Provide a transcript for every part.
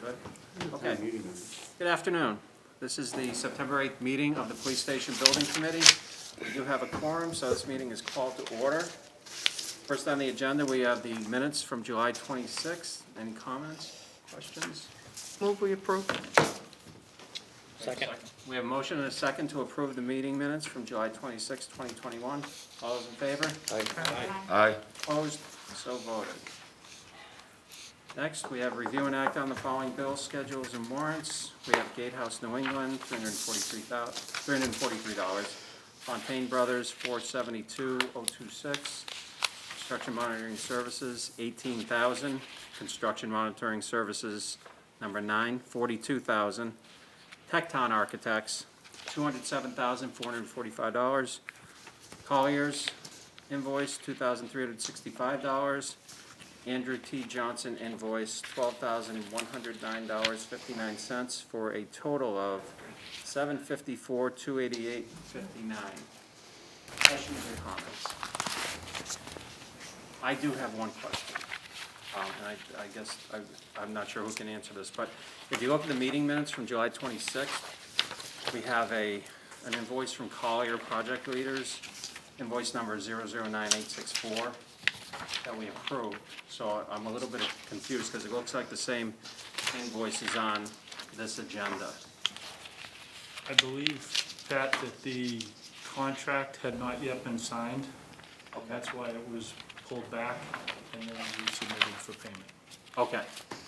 Good. Okay. Good afternoon. This is the September 8th meeting of the Police Station Building Committee. We do have a quorum, so this meeting is called to order. First on the agenda, we have the minutes from July 26th. Any comments, questions? Move we approve. Second. We have a motion and a second to approve the meeting minutes from July 26th, 2021. All those in favor? Aye. Opposed? So voted. Next, we have review and act on the following bills, schedules, and warrants. We have Gatehouse New England, $343. Fontaine Brothers, $472,026. Construction Monitoring Services, $18,000. Construction Monitoring Services, number 9, $42,000. Tecton Architects, $207,445. Colliers invoice, $2,365. Andrew T. Johnson invoice, $12,109.59 for a total of $754,288.59. Questions or comments? I do have one question, and I guess I'm not sure who can answer this, but if you look at the meeting minutes from July 26th, we have an invoice from Collier Project Leaders, invoice number 009864. That we approved, so I'm a little bit confused because it looks like the same invoice is on this agenda. I believe, Pat, that the contract had not yet been signed. Okay. That's why it was pulled back and then resubmitted for payment. Okay,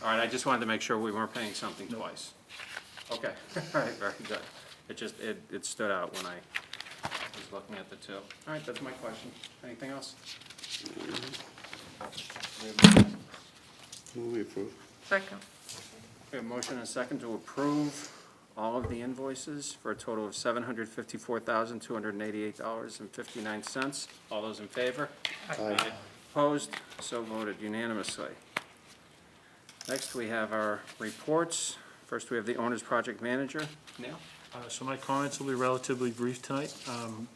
all right, I just wanted to make sure we weren't paying something twice. Okay, all right, very good. It just, it stood out when I was looking at the two. All right, that's my question. Anything else? Move we approve. Second. We have a motion and a second to approve all of the invoices for a total of $754,288.59. All those in favor? Aye. Opposed? So voted unanimously. Next, we have our reports. First, we have the owner's project manager. Neil? So my comments will be relatively brief tonight.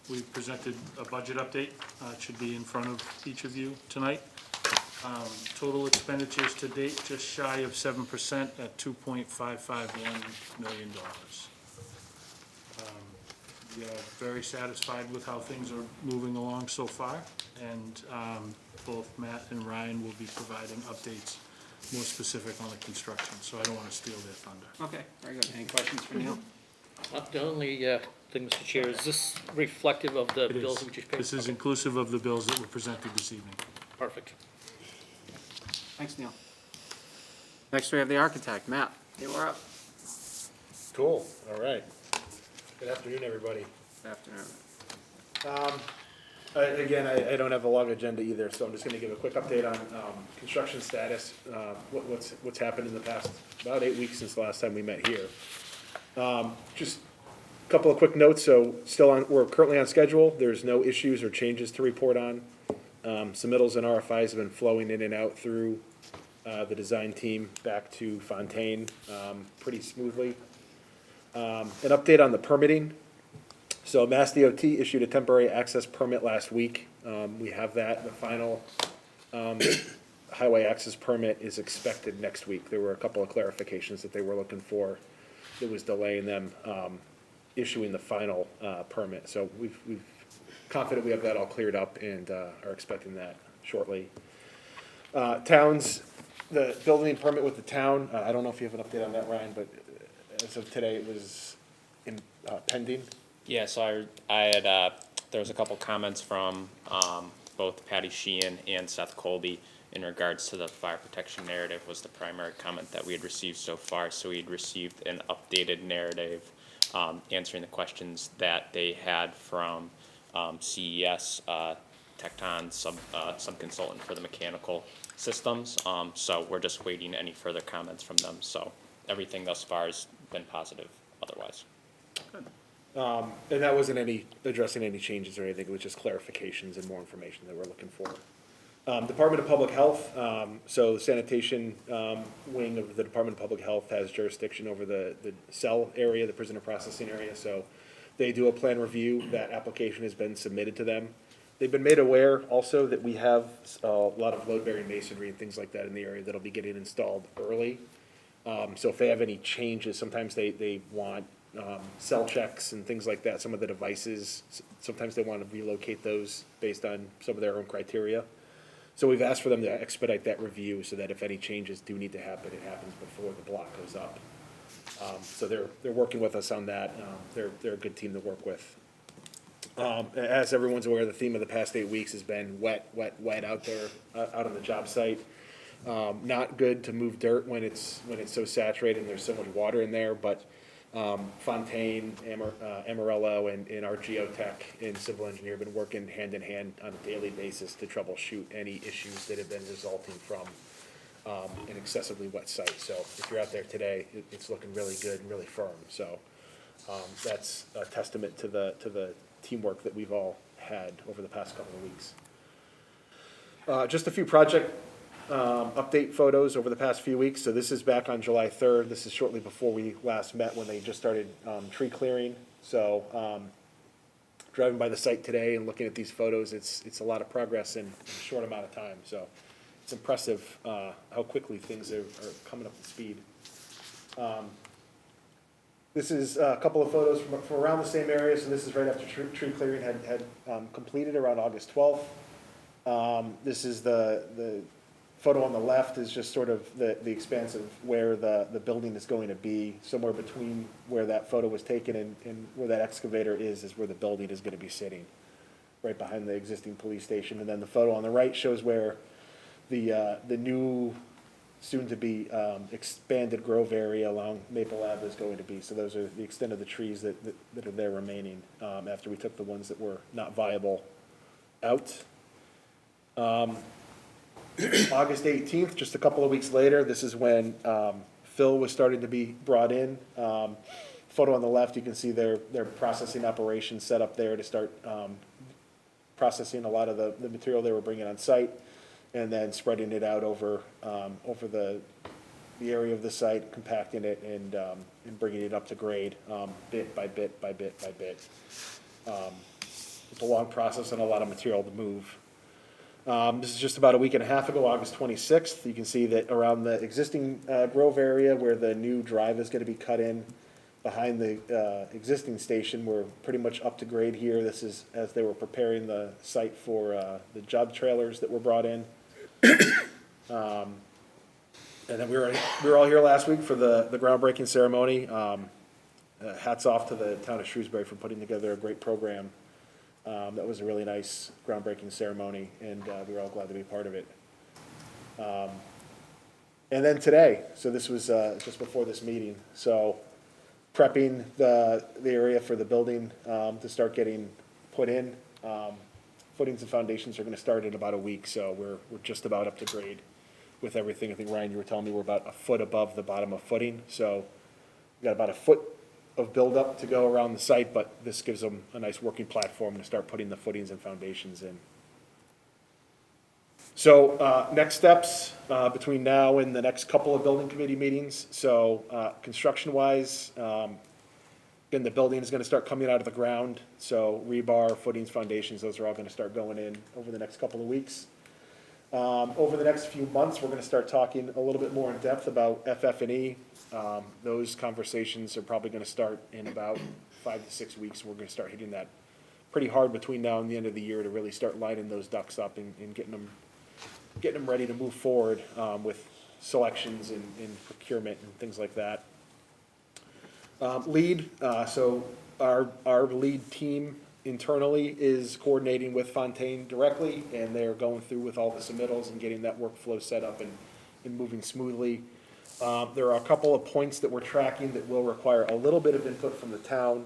We presented a budget update. It should be in front of each of you tonight. Total expenditures to date, just shy of 7% at $2.551 million. We are very satisfied with how things are moving along so far, and both Matt and Ryan will be providing updates more specific on the construction, so I don't want to steal their thunder. Okay, very good. Any questions for Neil? The only thing, Mr. Chair, is this reflective of the It is. bills we just paid? This is Okay, inclusive of the bills that were presented this evening. perfect. Thanks, Neil. Next, we have the architect, Matt. You are up. Cool, all right. Good afternoon, everybody. Good afternoon. Again, I don't have a long agenda either, so I'm just gonna give a quick update on construction status, what's happened in the past about 8 weeks since the last time we met here. Just a couple of quick notes, so we're currently on schedule, there's no issues or changes to report on. Submittals and RFIs have been flowing in and out through the design team back to Fontaine pretty smoothly. An update on the permitting. So Mass DOT issued a temporary access permit last week. We have that. The final highway access permit is expected next week. There were a couple of clarifications that they were looking for that was delaying them issuing the final permit. So we've confident we have that all cleared up and are expecting that shortly. Towns, the building permit with the town, I don't know if you have an update on that, Ryan, but as of today, it was pending. Yeah, so I had, there was a couple comments from both Patty Sheehan and Seth Colby in regards to the fire protection narrative was the primary comment that we had received so far. So we had received an updated narrative answering the questions that they had from CES, Tecton, sub-consultant for the mechanical systems. So we're just waiting any further comments from them. So everything thus far has been positive otherwise. Good. And that wasn't addressing any changes or anything, it was just clarifications and more information that we're looking for. Department of Public Health, so the sanitation wing of the Department of Public Health has jurisdiction over the cell area, the prisoner processing area, so they do a plan review. That application has been submitted to them. They've been made aware also that we have a lot of load-bearing masonry and things like that in the area that'll be getting installed early. So if they have any changes, sometimes they want cell checks and things like that, some of the devices, sometimes they want to relocate those based on some of their own criteria. So we've asked for them to expedite that review so that if any changes do need to happen, it happens before the block goes up. So they're working with us on that. They're a good team to work with. As everyone's aware, the theme of the past 8 weeks has been wet out there, out on the job site. Not good to move dirt when it's so saturated and there's so much water in there, but Fontaine, Amarillo, and our geotech and civil engineer have been working hand in hand on a daily basis to troubleshoot any issues that have been resulting from an excessively wet site. So if you're out there today, it's looking really good and really firm. So that's a testament to the teamwork that we've all had over the past couple of weeks. Just a few project update photos over the past few weeks. So this is back on July 3rd. This is shortly before we last met when they just started tree clearing. So driving by the site today and looking at these photos, it's a lot of progress in a short amount of time. So it's impressive how quickly things are coming up to speed. This is a couple of photos from around the same area. So this is right after tree clearing had completed around August 12th. This is the photo on the left is just sort of the expanse of where the building is going to be. Somewhere between where that photo was taken and where that excavator is where the building is going to be sitting, right behind the existing police station. And then the photo on the right shows where the new soon-to-be expanded grove area along Maple Ave is going to be. So those are the extent of the trees that are there remaining after we took the ones that were not viable out. August 18th, just a couple of weeks later, this is when fill was starting to be brought in. Photo on the left, you can see their processing operation set up there to start processing a lot of the material they were bringing on site, and then spreading it out over the area of the site, compacting it, and bringing it up to grade bit by bit by bit by bit. It's a long process and a lot of material to move. This is just about a week and a half ago, August 26th. You can see that around the existing grove area where the new drive is going to be cut in behind the existing station, we're pretty much up to grade here. This is as they were preparing the site for the job trailers that were brought in. And then we were all here last week for the groundbreaking ceremony. Hats off to the town of Shrewsbury for putting together a great program. That was a really nice groundbreaking ceremony, and we were all glad to be part of it. And then today, so this was just before this meeting, so prepping the area for the building to start getting put in. Footings and foundations are going to start in about a week, so we're just about up to grade with everything. I think, Ryan, you were telling me we're about a foot above the bottom of footing, so we've got about a foot of buildup to go around the site, but this gives them a nice working platform to start putting the footings and foundations in. So next steps between now and the next couple of building committee meetings. So construction-wise, again, the building is going to start coming out of the ground. So rebar, footings, foundations, those are all going to start going in over the next couple of weeks. Over the next few months, we're going to start talking a little bit more in depth about FF&E. Those conversations are probably going to start in about 5 to 6 weeks. We're going to start hitting that pretty hard between now and the end of the year to really start lining those ducks up and getting them ready to move forward with selections and procurement and things like that. Lead, so our lead team internally is coordinating with Fontaine directly, and they're going through with all the submittals and getting that workflow set up and moving smoothly. There are a couple of points that we're tracking that will require a little bit of input from the town.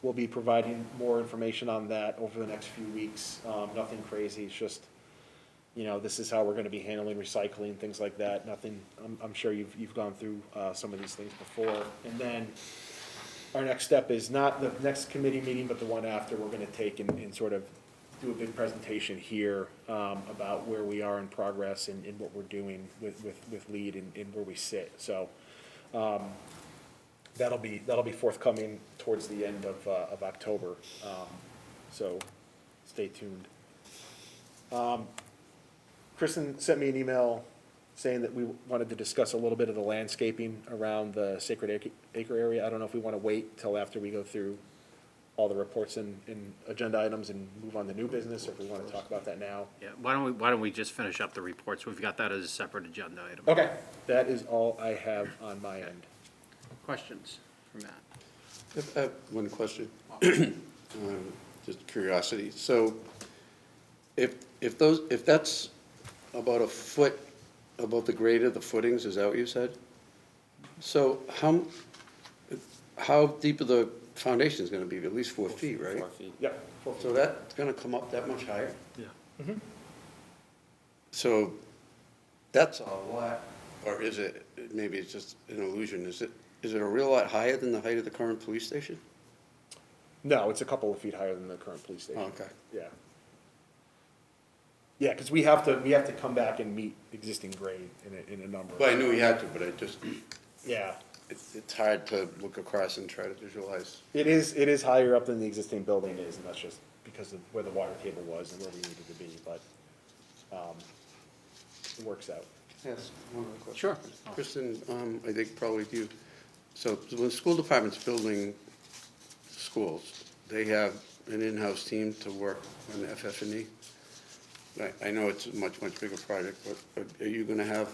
We'll be providing more information on that over the next few weeks. Nothing crazy, it's just, this is how we're gonna be handling recycling, things like that. Nothing, I'm sure you've gone through some of these things before. And then our next step is not the next committee meeting, but the one after. We're gonna take and sort of do a big presentation here about where we are in progress and what we're doing with lead and where we sit. So that'll be forthcoming towards the end of October. So stay tuned. Kristen sent me an email saying that we wanted to discuss a little bit of the landscaping around the Sacred Acre area. I don't know if we want to wait till after we go through all the reports and agenda items and move on to new business, or if we want to talk about that now. Yeah, why don't we just finish up the reports? We've got that as a separate agenda item. Okay, that is all I have on my end. Questions for Matt? I have one question, just curiosity. So if that's about a foot above the grade of the footings, is that what you said? So how deep are the foundation's gonna be? At least 4 feet, right? 4 feet. Yep. So that's gonna come up that much higher? Yeah. So that's a lot, or is it, maybe it's just an illusion, is it a real lot higher than the height of the current police station? No, it's a couple of feet higher than the current police station. Oh, okay. Yeah. Yeah, because we have to come back and meet existing grade in a number. Well, I knew he had to, but Yeah, it's hard to look across and try to visualize. it is higher up than the existing building is, and that's just because of where the water table was and where we needed to be, but, it works out. Yes, one other question. Sure. Kristen, I think probably you. So when the school department's building schools, they have an in-house team to work on the FF&E? I know it's a much bigger project, but are you gonna have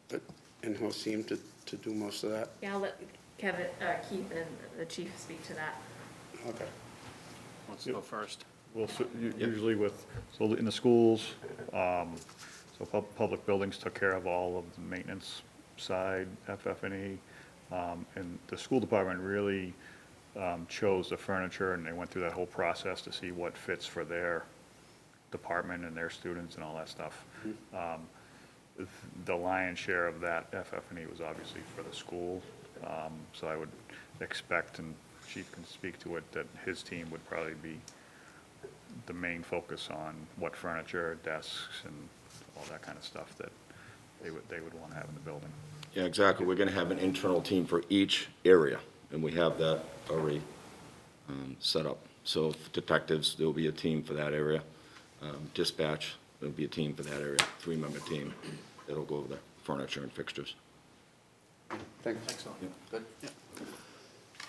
an in-house team to do most of that? Yeah, I'll let Kevin, Keith and the chief speak to that. Okay. Let's go first. Well, usually so in the schools, public buildings took care of all of the maintenance side, FF&E. And the school department really chose the furniture, and they went through that whole process to see what fits for their department and their students and all that stuff. The lion's share of that FF&E was obviously for the school. So I would expect, and Chief can speak to it, that his team would probably be the main focus on what furniture, desks, and all that kind of stuff that they would want to have in the building. Yeah, exactly. We're gonna have an internal team for each area, and we have that already set up. So for detectives, there'll be a team for that area. Dispatch, there'll be a team for that area, 3-member team that'll go over the furniture and fixtures. Thanks. Excellent. Good.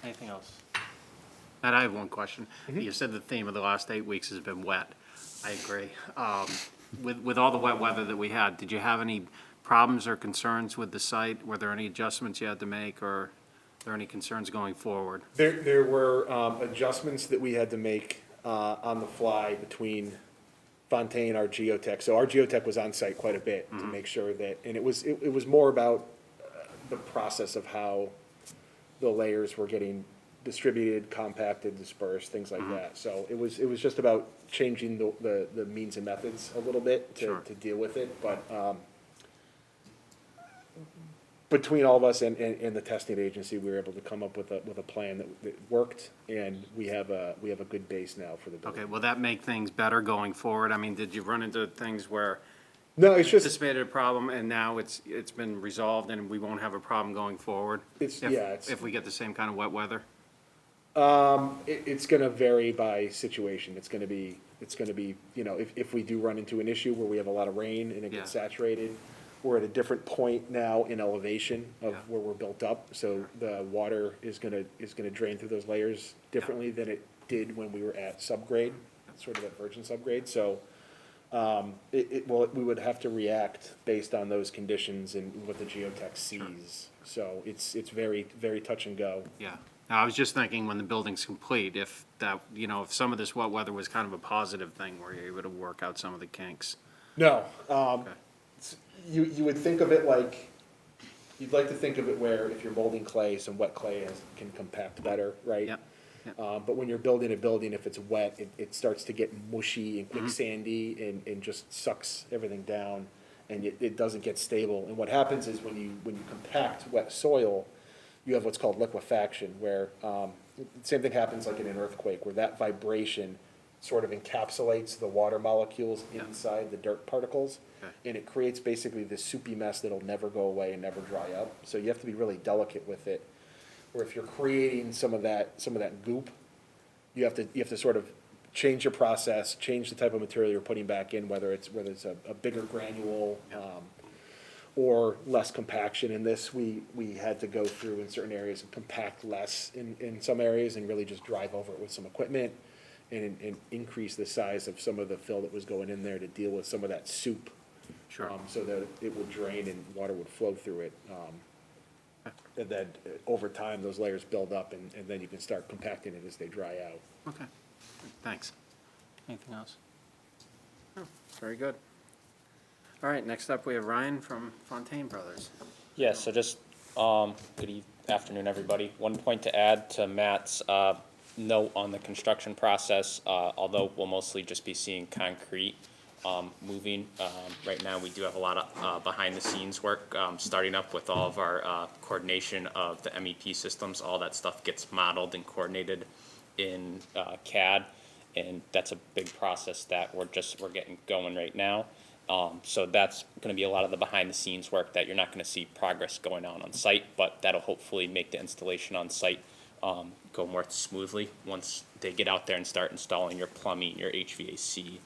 Anything else? Matt, I have one question. You said the theme of the last 8 weeks has been wet. I agree. With all the wet weather that we had, did you have any problems or concerns with the site? Were there any adjustments you had to make, or are there any concerns going forward? There were adjustments that we had to make on the fly between Fontaine, our geotech. So our geotech was on site quite a bit to make sure that, and it was more about the process of how the layers were getting distributed, compacted, dispersed, things like that. So it was just about changing the means and methods a little bit Sure. to deal with it, but between all of us and the testing agency, we were able to come up with a plan that worked, and we have a good base now for the building. Okay, will that make things better going forward? I mean, did you run into things where No, it's just, anticipated a problem and now it's been resolved and we won't have a problem going forward? If we get the same kind of wet weather? it's gonna vary by situation. It's gonna be, if we do run into an issue where we have a lot of rain and it gets Yeah. saturated, we're at a different point now in elevation of Yeah. where we're built up, so the water is gonna drain through those layers differently than it did when we were at subgrade, sort of at virgin subgrade, so, we would have to react based on those conditions and what the geotech sees. So it's very, very touch and go. Yeah. Now, I was just thinking when the building's complete, if that, if some of this wet weather was kind of a positive thing where you're able to work out some of the kinks. No, Okay. you would think of it like, you'd like to think of it where if you're molding clay, some wet clay can compact better, right? Yep, yep. But when you're building a building, if it's wet, it starts to get mushy and quicksandy and just sucks everything down, and it doesn't get stable. And what happens is when you compact wet soil, you have what's called liquefaction, where same thing happens like in an earthquake, where that vibration sort of encapsulates the water molecules Yeah. inside the dirt particles, Okay. and it creates basically this soupy mess that'll never go away and never dry up. So you have to be really delicate with it. Or if you're creating some of that goop, you have to sort of change your process, change the type of material you're putting back in, whether it's a bigger granule, or less compaction. In this, we had to go through in certain areas and compact less in some areas and really just drive over it with some equipment and increase the size of some of the fill that was going in there to deal with some of that soup. Sure. So that it would drain and water would flow through it. And then over time, those layers build up and then you can start compacting it as they dry out. Okay, thanks. Anything else? Oh, very good. All right, next up, we have Ryan from Fontaine Brothers. Yeah, so just, afternoon, everybody. One point to add to Matt's, note on the construction process, although we'll mostly just be seeing concrete, moving. Right now, we do have a lot of, behind-the-scenes work, starting up with all of our, coordination of the MEP systems. All that stuff gets modeled and coordinated in, CAD, and that's a big process that we're getting going right now. So that's gonna be a lot of the behind-the-scenes work that you're not gonna see progress going on site, but that'll hopefully make the installation on site, go more smoothly once they get out there and start installing your plumbing, your HVAC,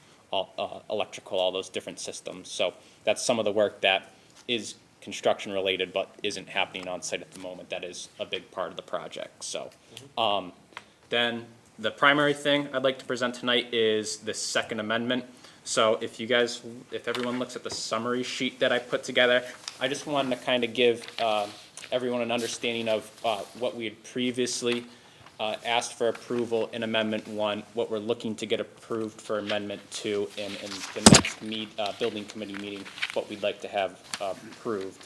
electrical, all those different systems. So that's some of the work that is construction related but isn't happening on site at the moment. That is a big part of the project, so. Then the primary thing I'd like to present tonight is the second amendment. So if everyone looks at the summary sheet that I put together, I just wanted to kind of give everyone an understanding of what we had previously asked for approval in Amendment 1, what we're looking to get approved for Amendment 2, and in the next building committee meeting, what we'd like to have approved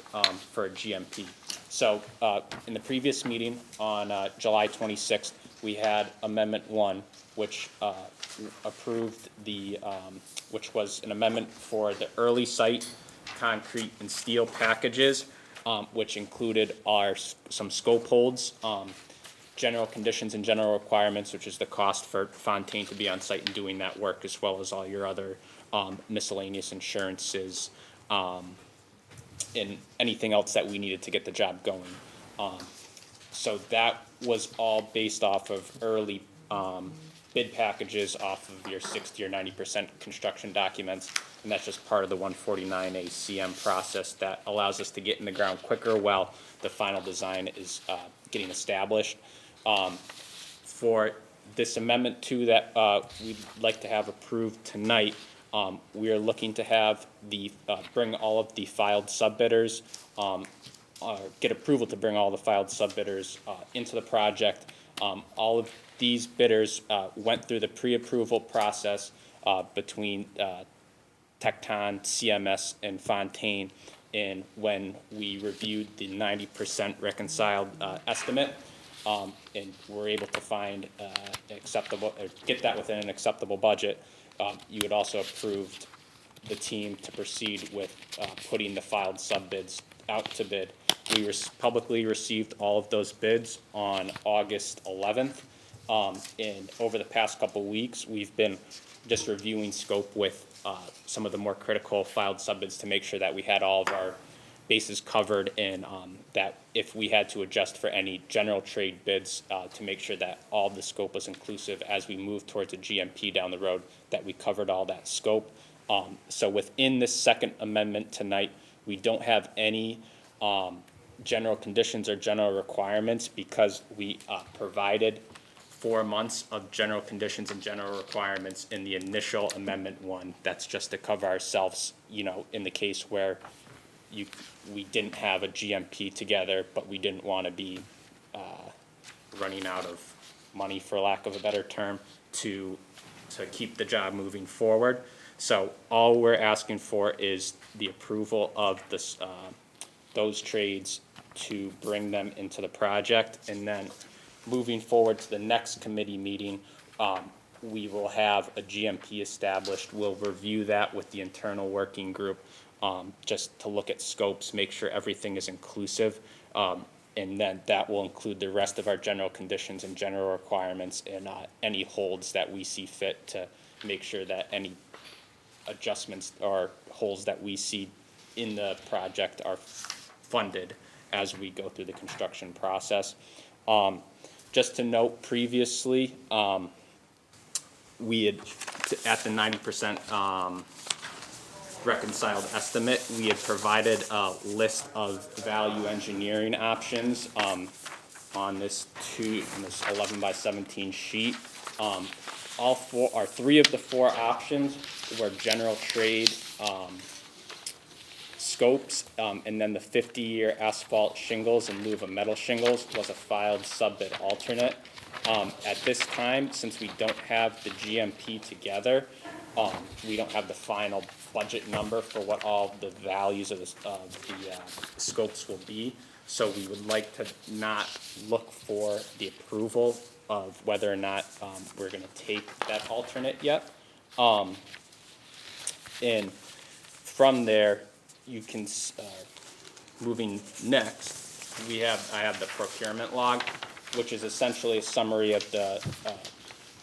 for a GMP. So in the previous meeting on July 26th, we had Amendment 1, which approved which was an amendment for the early site concrete and steel packages, which included some scope holds, general conditions and general requirements, which is the cost for Fontaine to be on site and doing that work, as well as all your other miscellaneous insurances, and anything else that we needed to get the job going. So that was all based off of early bid packages off of your 60 or 90% construction documents, and that's just part of the 149A CM process that allows us to get in the ground quicker while the final design is getting established. For this Amendment 2 that we'd like to have approved tonight, we are looking to have bring all of the filed subbidders, get approval to bring all the filed subbidders into the project. All of these bidders went through the pre-approval process between Tecton, CMS, and Fontaine, and when we reviewed the 90% reconciled estimate, and were able to find get that within an acceptable budget, you had also approved the team to proceed with putting the filed subbids out to bid. We publicly received all of those bids on August 11th. And over the past couple weeks, we've been just reviewing scope with some of the more critical filed subbids to make sure that we had all of our bases covered, and that if we had to adjust for any general trade bids, to make sure that all the scope was inclusive as we move towards a GMP down the road, that we covered all that scope. So within this second amendment tonight, we don't have any general conditions or general requirements, because we provided 4 months of general conditions and general requirements in the initial Amendment 1. That's just to cover ourselves, in the case where we didn't have a GMP together, but we didn't want to be running out of money, for lack of a better term, to keep the job moving forward. So all we're asking for is the approval of those trades to bring them into the project, and then moving forward to the next committee meeting, we will have a GMP established. We'll review that with the internal working group, just to look at scopes, make sure everything is inclusive, and then that will include the rest of our general conditions and general requirements, and any holds that we see fit to make sure that any adjustments or holes that we see in the project are funded as we go through the construction process. Just to note previously, we had, at the 90% reconciled estimate, we had provided a list of value engineering options on this 11 by 17 sheet. All four, or three of the four options were general trade scopes, and then the 50-year asphalt shingles in lieu of a metal shingles was a filed sub-bid alternate. At this time, since we don't have the GMP together, we don't have the final budget number for what all the values of the scopes will be. So we would like to not look for the approval of whether or not we're gonna take that alternate yet. And from there, you can, moving next, I have the procurement log, which is essentially a summary of the,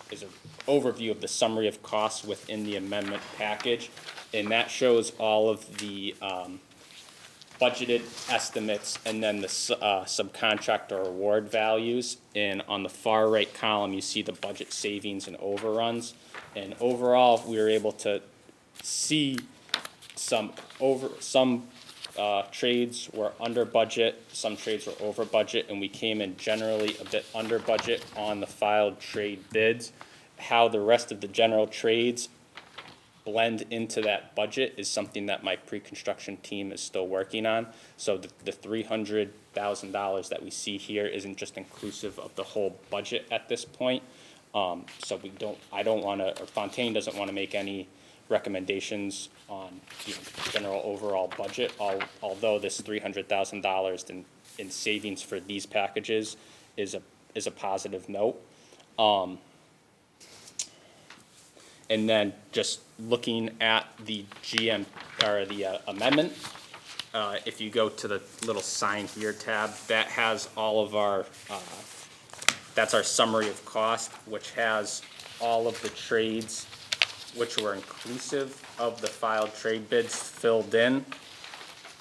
is an overview of the summary of costs within the amendment package. And that shows all of the budgeted estimates and then the subcontractor award values. And on the far right column, you see the budget savings and overruns. And overall, we were able to see some trades were under budget, some trades were over budget, and we came in generally a bit under budget on the filed trade bids. How the rest of the general trades blend into that budget is something that my pre-construction team is still working on. So the $300,000 that we see here isn't just inclusive of the whole budget at this point. So I don't wanna, or Fontaine doesn't wanna make any recommendations on the general overall budget, although this $300,000 in savings for these packages is a positive note. And then just looking at the or the amendment, if you go to the little sign here tab, that has all of our, that's our summary of cost, which has all of the trades which were inclusive of the filed trade bids filled in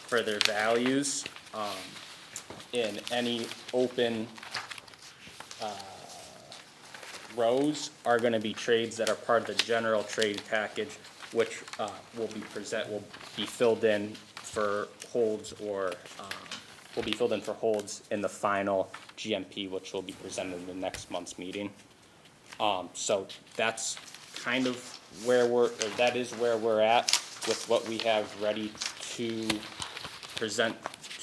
for their values. In any open rows are gonna be trades that are part of the general trade package, which will be filled in for holds or will be filled in for holds in the final GMP, which will be presented in the next month's meeting. So that's kind of where that is where we're at with what we have ready to present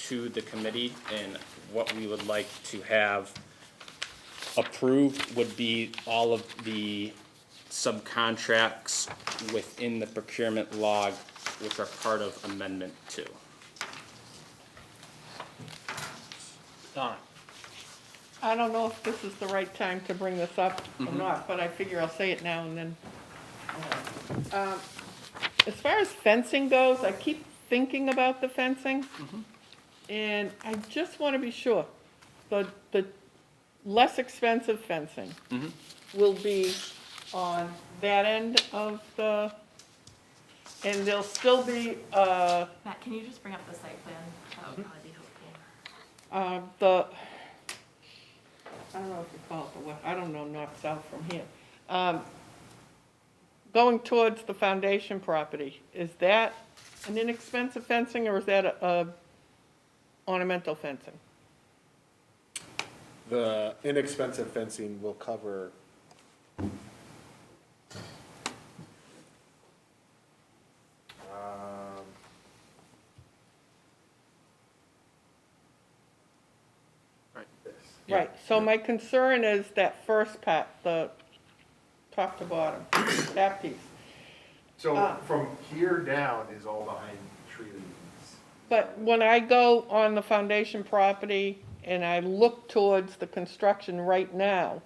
to the committee, and what we would like to have approved would be all of the subcontracts within the procurement log, which are part of Amendment 2. Donna? I don't know if this is the right time to bring this up or not, but I figure I'll say it now and then. As far as fencing goes, I keep thinking about the fencing. And I just want to be sure, the less expensive fencing will be on that end of the, and there'll still be, Matt, can you just bring up the site plan? That would probably be helpful. I don't know if you call it the west, I don't know north-south from here. Going towards the foundation property, is that an inexpensive fencing or is that a ornamental fencing? The inexpensive fencing will cover Right, so my concern is that first part, the top to bottom, that piece. So from here down is all behind trees. But when I go on the foundation property and I look towards the construction right now,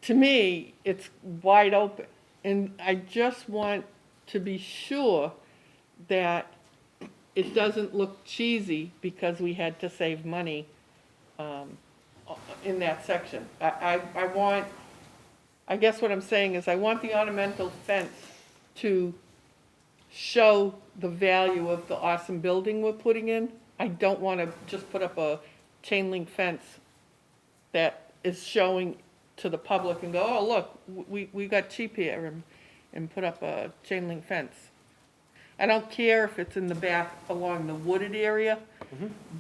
to me, it's wide open. And I just want to be sure that it doesn't look cheesy because we had to save money in that section. I guess what I'm saying is I want the ornamental fence to show the value of the awesome building we're putting in. I don't want to just put up a chain link fence that is showing to the public and go, oh, look, we got cheap here and put up a chain link fence. I don't care if it's in the back along the wooded area,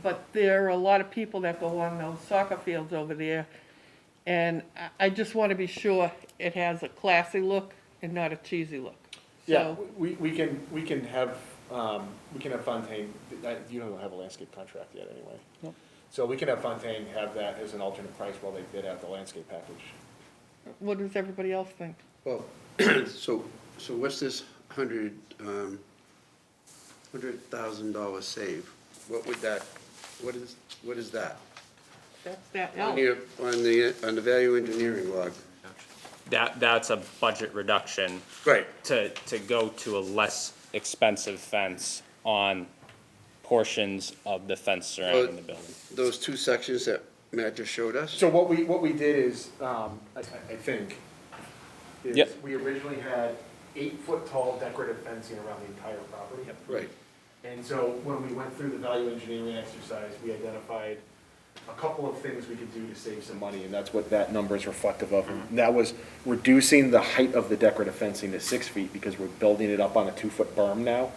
but there are a lot of people that go along those soccer fields over there. And I just want to be sure it has a classy look and not a cheesy look. Yeah, So, we can have Fontaine, you don't have a landscape contract yet anyway. Nope. So we can have Fontaine have that as an alternate price while they bid out the landscape package. what does everybody else think? Well, so what's this $100,000 save? What would that, what is that? That's that On L. the value engineering log? That's a budget reduction Right. to go to a less expensive fence on portions of the fence surrounding the building. Those two sections that Matt just showed us? So what we did is, I think, is Yep. we originally had 8-foot tall decorative fencing around the entire property. Right. And so when we went through the value engineering exercise, we identified a couple of things we could do to save some money, and that's what that number is reflective of. And that was reducing the height of the decorative fencing to 6 feet because we're building it up on a 2-foot berm now.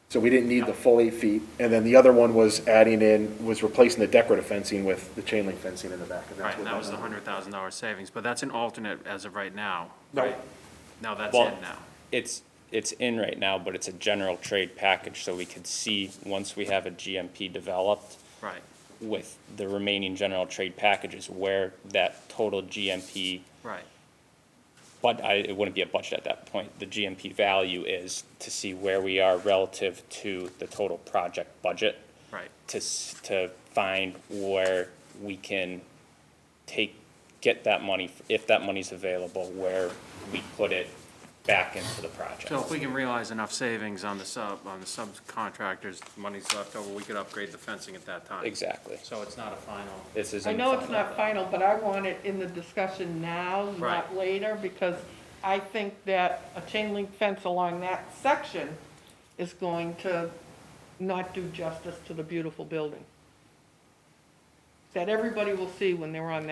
So we didn't need the full 8 feet. And then the other one was replacing the decorative fencing with the chain link fencing in the back. And that's Right, and what that was the number- $100,000 savings, but that's an alternate as of right now, No. right? No, that's Well, in now. It's in right now, but it's a general trade package, so we could see, once we have a GMP developed, Right, with the remaining general trade packages, where that total GMP, right. but it wouldn't be a budget at that point, the GMP value is to see where we are relative to the total project budget, Right. to find where we can get that money, if that money's available, where we put it back into the project. So if we can realize enough savings on the subcontractors, money's left over, we could upgrade the fencing at that time. Exactly. So it's not a final. This isn't I know it's final. not final, but I want it in the discussion now, not Right. later, because I think that a chain link fence along that section is going to not do justice to the beautiful building that everybody will see when they're on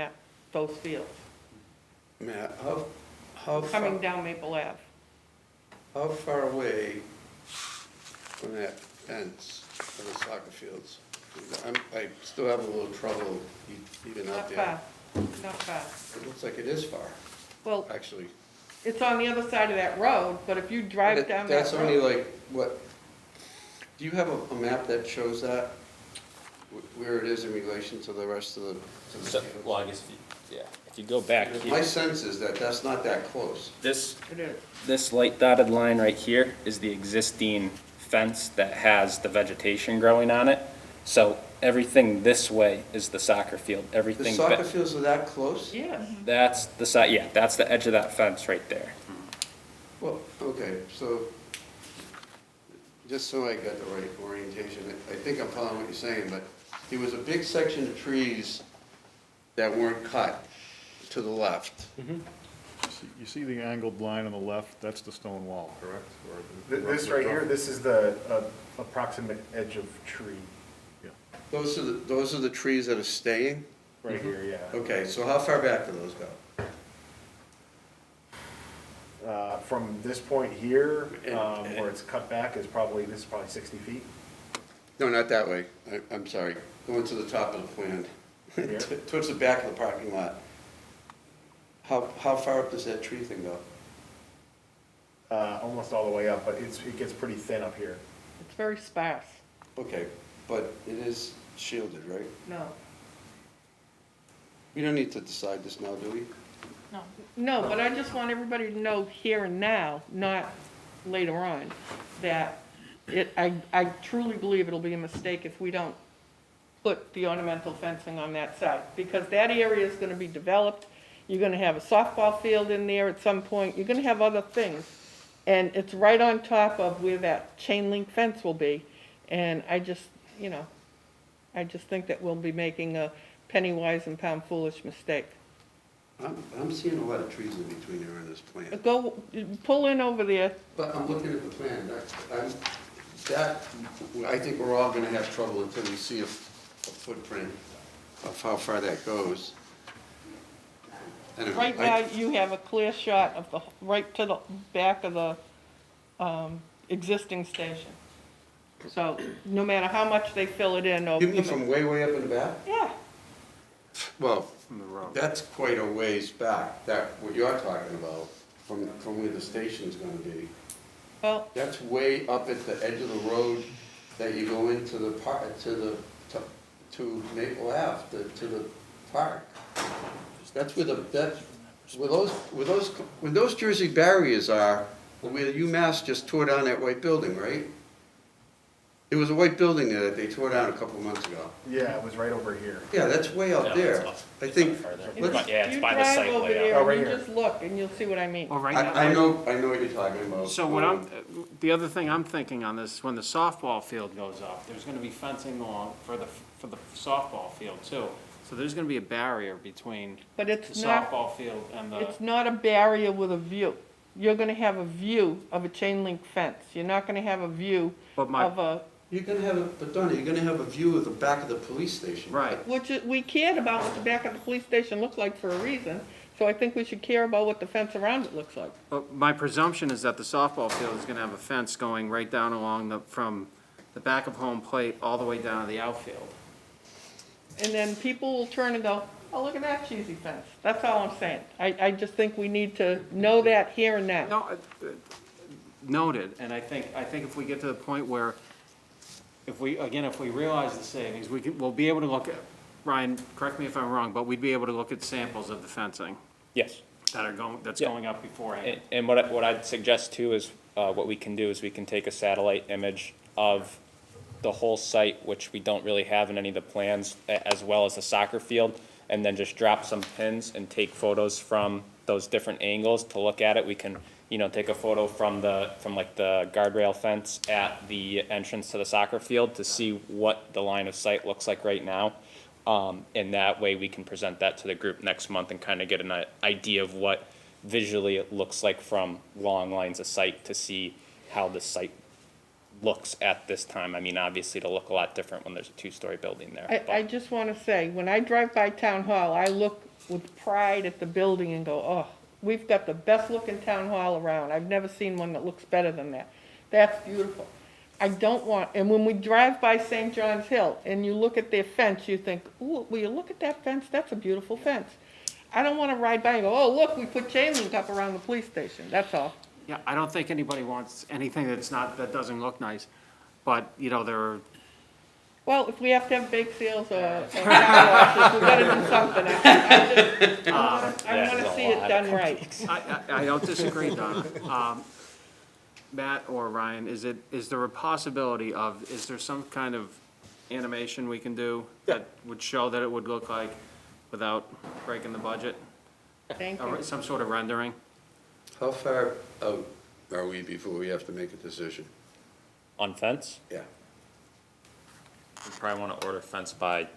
those fields, Matt, how coming far, down Maple Ave. how far away from that fence are the soccer fields? I still have a little trouble even out Not there. far, not far. It looks like it is far, Well, actually. it's on the other side of that road, but if you drive down that That's only road. like, what, do you have a map that shows that? Where it is in relation to the rest of the So, fields? well, I guess, if you go back My here, sense is that that's not that close. this It is. This light dotted line right here is the existing fence that has the vegetation growing on it. So everything this way is the soccer field, The everything, soccer fields are that close? Yes. that's the side, yeah, that's the edge of that fence right there. Well, okay, so, just so I got the right orientation, I think I'm following what you're saying, but there was a big section of trees that weren't cut to the left. You see the angled line on the left, that's the stone wall, correct? Or the- This right here, this is the approximate edge of tree, Those are the trees that are staying? right here, yeah. Okay, so how far back do those go? From this point here, where it's cut back is probably, this is probably 60 feet. No, not that way, I'm sorry, going to the top of the plan, Here? towards the back of the parking lot. How far up does that tree thing go? Almost all the way up, but it gets pretty thin up here. It's very sparse. Okay, but it is shielded, right? No. We don't need to decide this now, do we? No. No, but I just want everybody to know here and now, not later on, that I truly believe it'll be a mistake if we don't put the ornamental fencing on that side, because that area is gonna be developed. You're gonna have a softball field in there at some point, you're gonna have other things. And it's right on top of where that chain link fence will be. And I just think that we'll be making a penny wise and pound foolish mistake. I'm seeing a lot of trees in between here in this plan. Go, pull in over there. But I'm looking at the plan, I think we're all gonna have trouble until we see a footprint of how far that goes. Anyway, right now, you have a clear shot of the, right to the back of the, existing station. So, no matter how much they fill it in, or. You mean from way up in the back? Yeah, Well, From the road. that's quite a ways back, that, what you're talking about, from where the station's gonna be. well, That's way up at the edge of the road that you go into the park, to Maple Ave, to the park. That's where where those Jersey barriers are, where UMass just tore down that white building, right? It was a white building there that they tore down a couple of months ago. Yeah, it was right over here. Yeah, that's way out No, there. it's off. I think, Further. let's- Yeah, it's you by the drive site over layout. there Oh, and right you here. just look, and you'll see what I mean. Well, right now. I know what you're talking about. So what the other thing I'm thinking on this, when the softball field goes up, there's gonna be fencing along for the softball field too. So there's gonna be a barrier between But the it's not, softball field and the, it's not a barrier with a view. You're gonna have a view of a chain link fence. You're not gonna have a view but my, of a, You're gonna have, but Donna, you're gonna have a view of the back of the police station. right. we cared about what the back of the police station looked like for a reason. So I think we should care about what the fence around it looks like. But my presumption is that the softball field is gonna have a fence going right down along from the back of home plate all the way down to the outfield. And then people will turn and go, oh, look at that cheesy fence. That's all I'm saying. I just think we need to know that here and now. No, noted, and I think if we get to the point where, if we realize the savings, we'll be able to look at, Ryan, correct me if I'm wrong, but we'd be able to look at samples of the fencing Yes. that's Yeah. going up beforehand. And what I'd suggest too is, what we can do is we can take a satellite image of the whole site, which we don't really have in any of the plans, as well as the soccer field, and then just drop some pins and take photos from those different angles to look at it. We can, take a photo from like the guardrail fence at the entrance to the soccer field to see what the line of sight looks like right now. And that way we can present that to the group next month and kind of get an idea of what visually it looks like from long lines of sight to see how the site looks at this time. I mean, obviously it'll look a lot different when there's a two-story building there. I just want to say, when I drive by Town Hall, I look with pride at the building and go, oh, we've got the best looking Town Hall around. I've never seen one that looks better than that. That's beautiful. I don't want, and when we drive by St. John's Hill and you look at their fence, you think, ooh, will you look at that fence? That's a beautiful fence. I don't want to ride by and go, oh, look, we put chain link up around the police station. That's all. Yeah, I don't think anybody wants anything that doesn't look nice, but, there are, Well, if we have to have bake sales or car washes, we gotta do something. I want to see it done right. I don't disagree, Donna. Matt or Ryan, is there a possibility is there some kind of animation we can do that would show that it would look like without breaking the budget? Thank Or you. some sort of rendering? How far out are we before we have to make a decision? On fence, Yeah. we probably want to order fence by,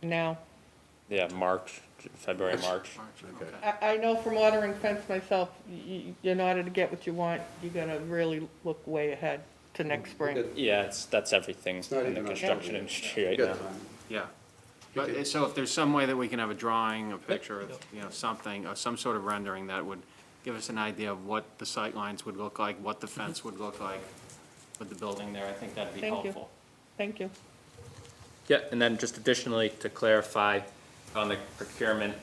Now, March, February, March. Okay. I know from ordering fence myself, in order to get what you want, you gotta really look way ahead to next spring. Yeah, that's everything not in the even on construction February. industry You right got now. time. Yeah. But, so if there's some way that we can have a drawing, a picture, something, or some sort of rendering that would give us an idea of what the sight lines would look like, what the fence would look like with the building there, I think that'd be Thank you. helpful. Thank you. Yeah, and then just additionally, to clarify, on the procurement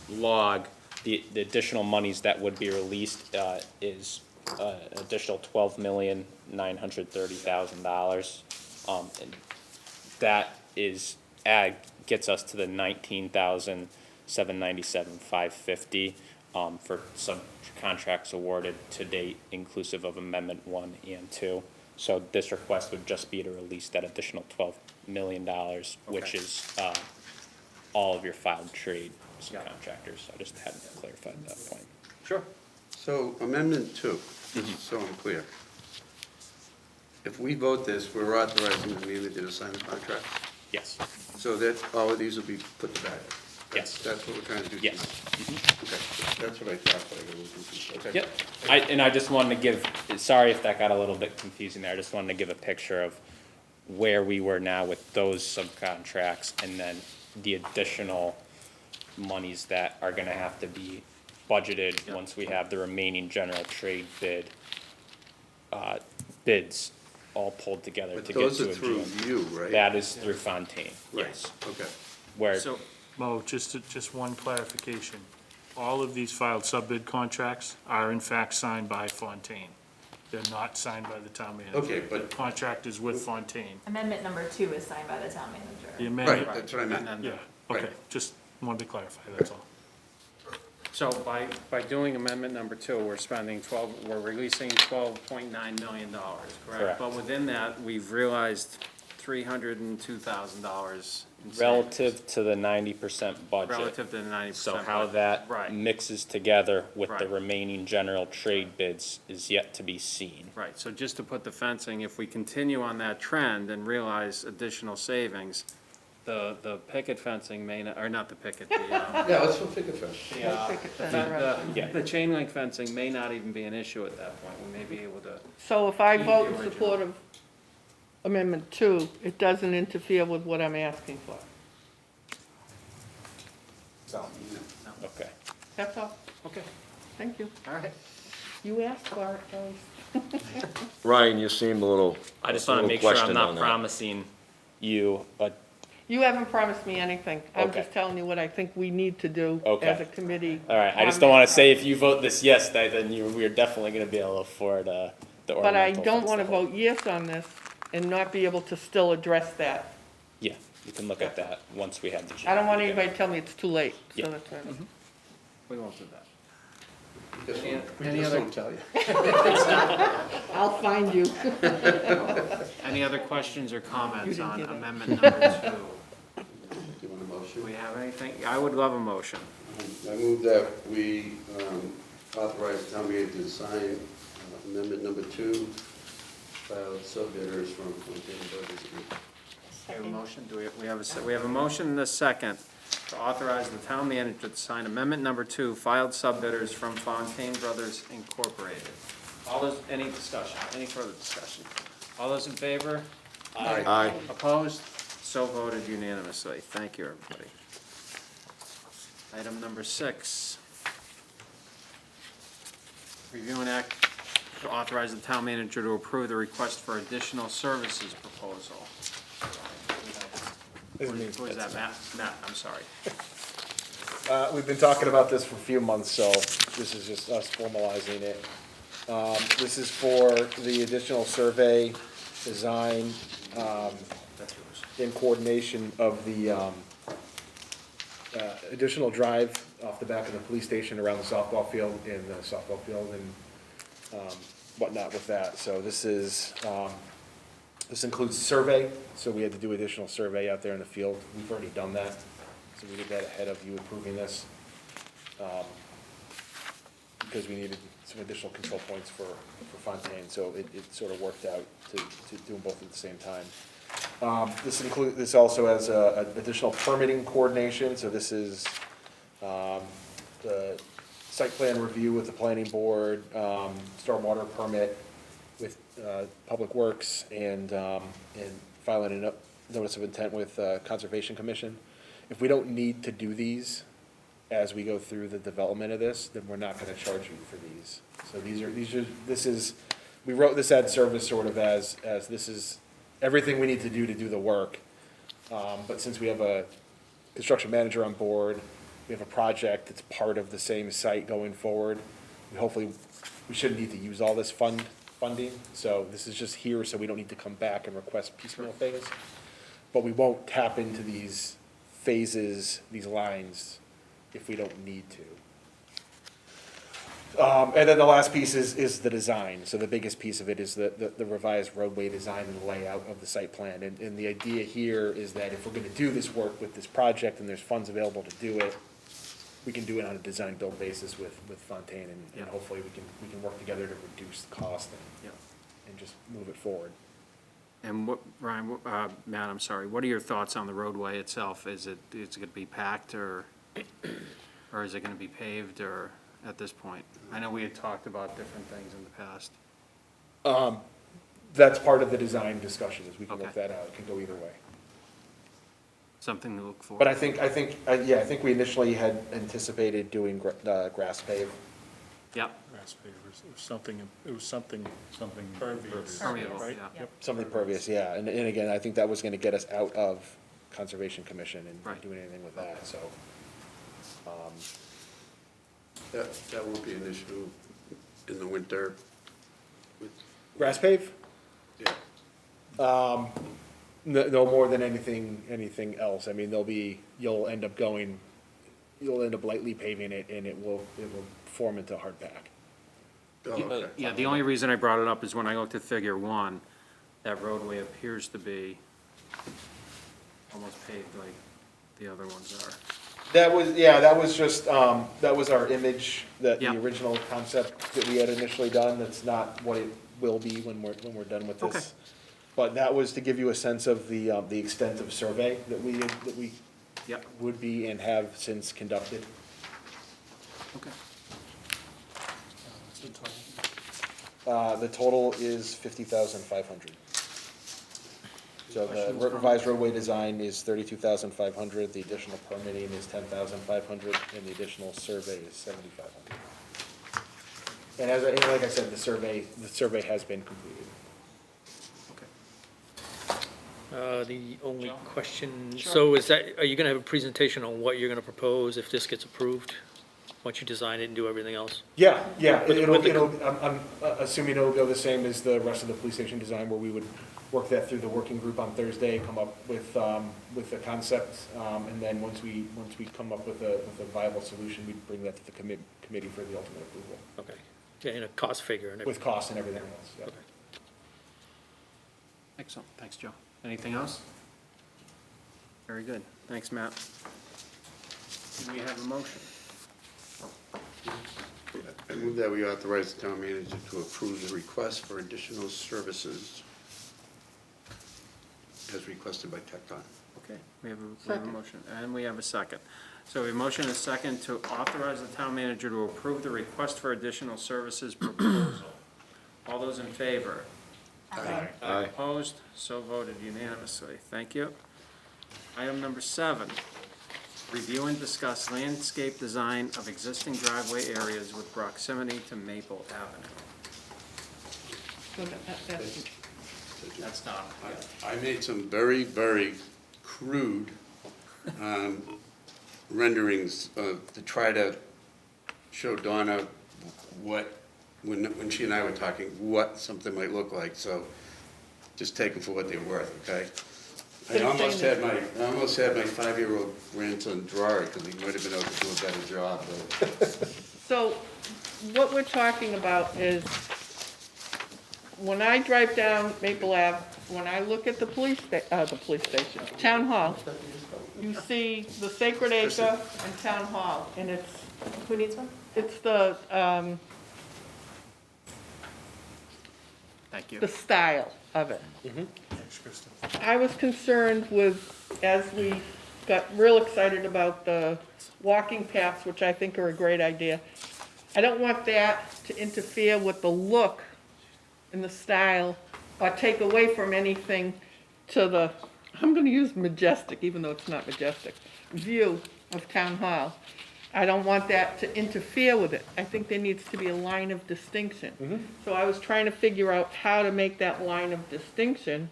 log, the additional monies that would be released, is, additional $12,930,000. And that is, gets us to the $19,797,550, for some contracts awarded to date, inclusive of Amendment 1 and 2. So this request would just be to release that additional $12 million, which Okay. is, all of your filed trade subcontractors. I just hadn't clarified that point. Sure. So Amendment 2, just so I'm clear. If we vote this, we're authorizing the manager to sign the contract, Yes, so that all of these will be put to bed. Yes. That's what we're trying to do. yes. Okay, that's what I thought, but I got a little confused. Okay. Yep, I just wanted to give, sorry if that got a little bit confusing there, I just wanted to give a picture of where we were now with those subcontracts, and then the additional monies that are gonna have to be budgeted Yeah. once we have the remaining general trade bids all pulled together But to get those to are a through June. you, right? That is through Fontaine, Right, yes. okay. Where, So, Mo, just one clarification. All of these filed sub-bid contracts are in fact signed by Fontaine. They're not signed by the town manager. Okay, but- The contract is with Fontaine. Amendment number 2 is signed by the town The manager. amendment, Right, that's what I meant. and yeah, then, okay, Right. just wanted to clarify, that's all. so by doing amendment number 2, we're releasing $12.9 million, correct? Correct. But within that, we've realized $302,000 in savings. relative to the 90% budget. Relative to the 90%. So how budget. that Right, mixes together with the Right. remaining general trade bids is yet to be seen. right. So just to put the fencing, if we continue on that trend and realize additional savings, the picket fencing may not, or not the picket, Yeah, let's go pick a fence. Yeah. the chain link fencing may not even be an issue at that point. We may be able to, So if I The vote in original. support of Amendment 2, it doesn't interfere with what I'm asking for. Okay. That's all. okay, Thank you. all right. You asked for it, guys. Ryan, you seemed a little, I just a wanna little make sure I'm questioned not on that. promising you a You haven't promised me anything. I'm Okay. just telling you what I think we need to do Okay. as a committee. All right, I just don't wanna say if you vote this yes, then we're definitely gonna be able to afford, the ornamental. But I don't fence want to the whole- vote yes on this and not be able to still address that. Yeah, you can look at that once we have the. I don't want GP anybody to tell me it's too late, so Yeah. that's fine. We won't do that. Just Any- won't- we any just other- won't tell you. I'll find you. Any other questions or comments didn't on get it. amendment number 2? Do you want a Do motion? we have anything? I would love a motion. I move that we authorize the town meeting to sign amendment number 2, filed sub-bidders from Fontaine Brothers. We have a motion, we have a motion and a second to authorize the town manager to sign amendment number 2, filed sub-bidders from Fontaine Brothers Incorporated. All those, any discussion, any further discussion? All those in favor? Aye. Opposed? So voted unanimously. Thank you, everybody. Item number 6. Review and act to authorize the town manager to approve the request for additional services proposal. Who is that, Matt? Matt, I'm sorry. We've been talking about this for a few months, so this is just us formalizing it. This is for the additional survey design, That's yours. in coordination of the, additional drive off the back of the police station around the softball field and whatnot with that. So this is, this includes survey, so we had to do additional survey out there in the field. We've already done that, so we did that ahead of you approving this. Because we needed some additional control points for Fontaine, so it sort of worked out to do them both at the same time. This also has additional permitting coordination, so this is the site plan review with the planning board, stormwater permit with Public Works, and filing a notice of intent with Conservation Commission. If we don't need to do these as we go through the development of this, then we're not gonna charge you for these. So we wrote this ad service sort of as this is everything we need to do the work. But since we have a construction manager on board, we have a project that's part of the same site going forward, we shouldn't need to use all this funding. So this is just here, so we don't need to come back and request piecemeal things. But we won't tap into these phases, these lines, if we don't need to. And then the last piece is the design. So the biggest piece of it is the revised roadway design and layout of the site plan. And the idea here is that if we're gonna do this work with this project and there's funds available to do it, we can do it on a design-build basis with Fontaine, Yeah. and hopefully we can work together to reduce the cost Yeah. and just move it forward. And what, Ryan, Matt, I'm sorry, what are your thoughts on the roadway itself? Is it gonna be packed, or is it gonna be paved, or at this point? I know we had talked about different things in the past. That's part of the design discussion, is we can work Okay. that out, it can go either way. something to look for. But I think, yeah, I think we initially had anticipated doing grass pave. Yep, Grass pavers, it was something Something. pervious. permeable, Right? yeah. Yep. Something pervious, yeah, and again, I think that was gonna get us out of Conservation Commission and Right. doing anything with that, so. That will be an issue in the winter. Grass pave? Yeah. No more than anything else, I mean, you'll end up lightly paving it, and it will form into hard pack. Oh, okay. Yeah, the only reason I brought it up is when I looked at figure one, that roadway appears to be almost paved like the other ones are. That was just, that was our image, the Yeah. original concept that we had initially done, that's not what it will be when we're done with Okay. this. But that was to give you a sense of the extent of survey that we Yep, would be and have since conducted. okay. What's the total? The total is 50,500. So the Questions from- revised roadway design is 32,500, the additional permitting is 10,500, and the additional survey is 7,500. And like I said, the survey has been completed. The only question, so are you gonna have a presentation on what you're gonna propose if this gets approved? Once you design it and do everything else? Yeah, With the- I'm assuming it'll go the same as the rest of the police station design, where we would work that through the working group on Thursday, come up with the concept, and then once we come up with a viable solution, we'd bring that to the committee for the ultimate approval, Okay, yeah, and a cost figure and everything. with costs and everything else, yeah. Okay. Excellent, thanks, Joe. Anything else? Very good, thanks, Matt. Do we have a motion? I move that we authorize the town manager to approve the request for additional services as requested by Tecton. Okay, we have a motion, and we have a second. So we have a motion and a second to authorize the town manager to approve the request for additional services proposal. All those in favor? Aye. Opposed? So voted unanimously. Thank you. Item number 7, review and discuss landscape design of existing driveway areas with proximity to Maple Avenue. That's not, I made some very, very crude renderings to try to show Donna what, when she and I were talking, what something might look like, so just take them for what they're worth, okay? I almost had my 5-year-old grandson draw it, because he might have been able to do a better job, but So what we're talking about is, when I drive down Maple Ave, when I look at the police station, Town Hall, you see the Sacred Acre and Town Hall, and Who needs one? it's the thank you. the style of it. Thanks, Krista. I was concerned with, as we got real excited about the walking paths, which I think are a great idea, I don't want that to interfere with the look and the style, or take away from anything to the, I'm gonna use majestic, even though it's not majestic, view of Town Hall. I don't want that to interfere with it. I think there needs to be a line of distinction. So I was trying to figure out how to make that line of distinction,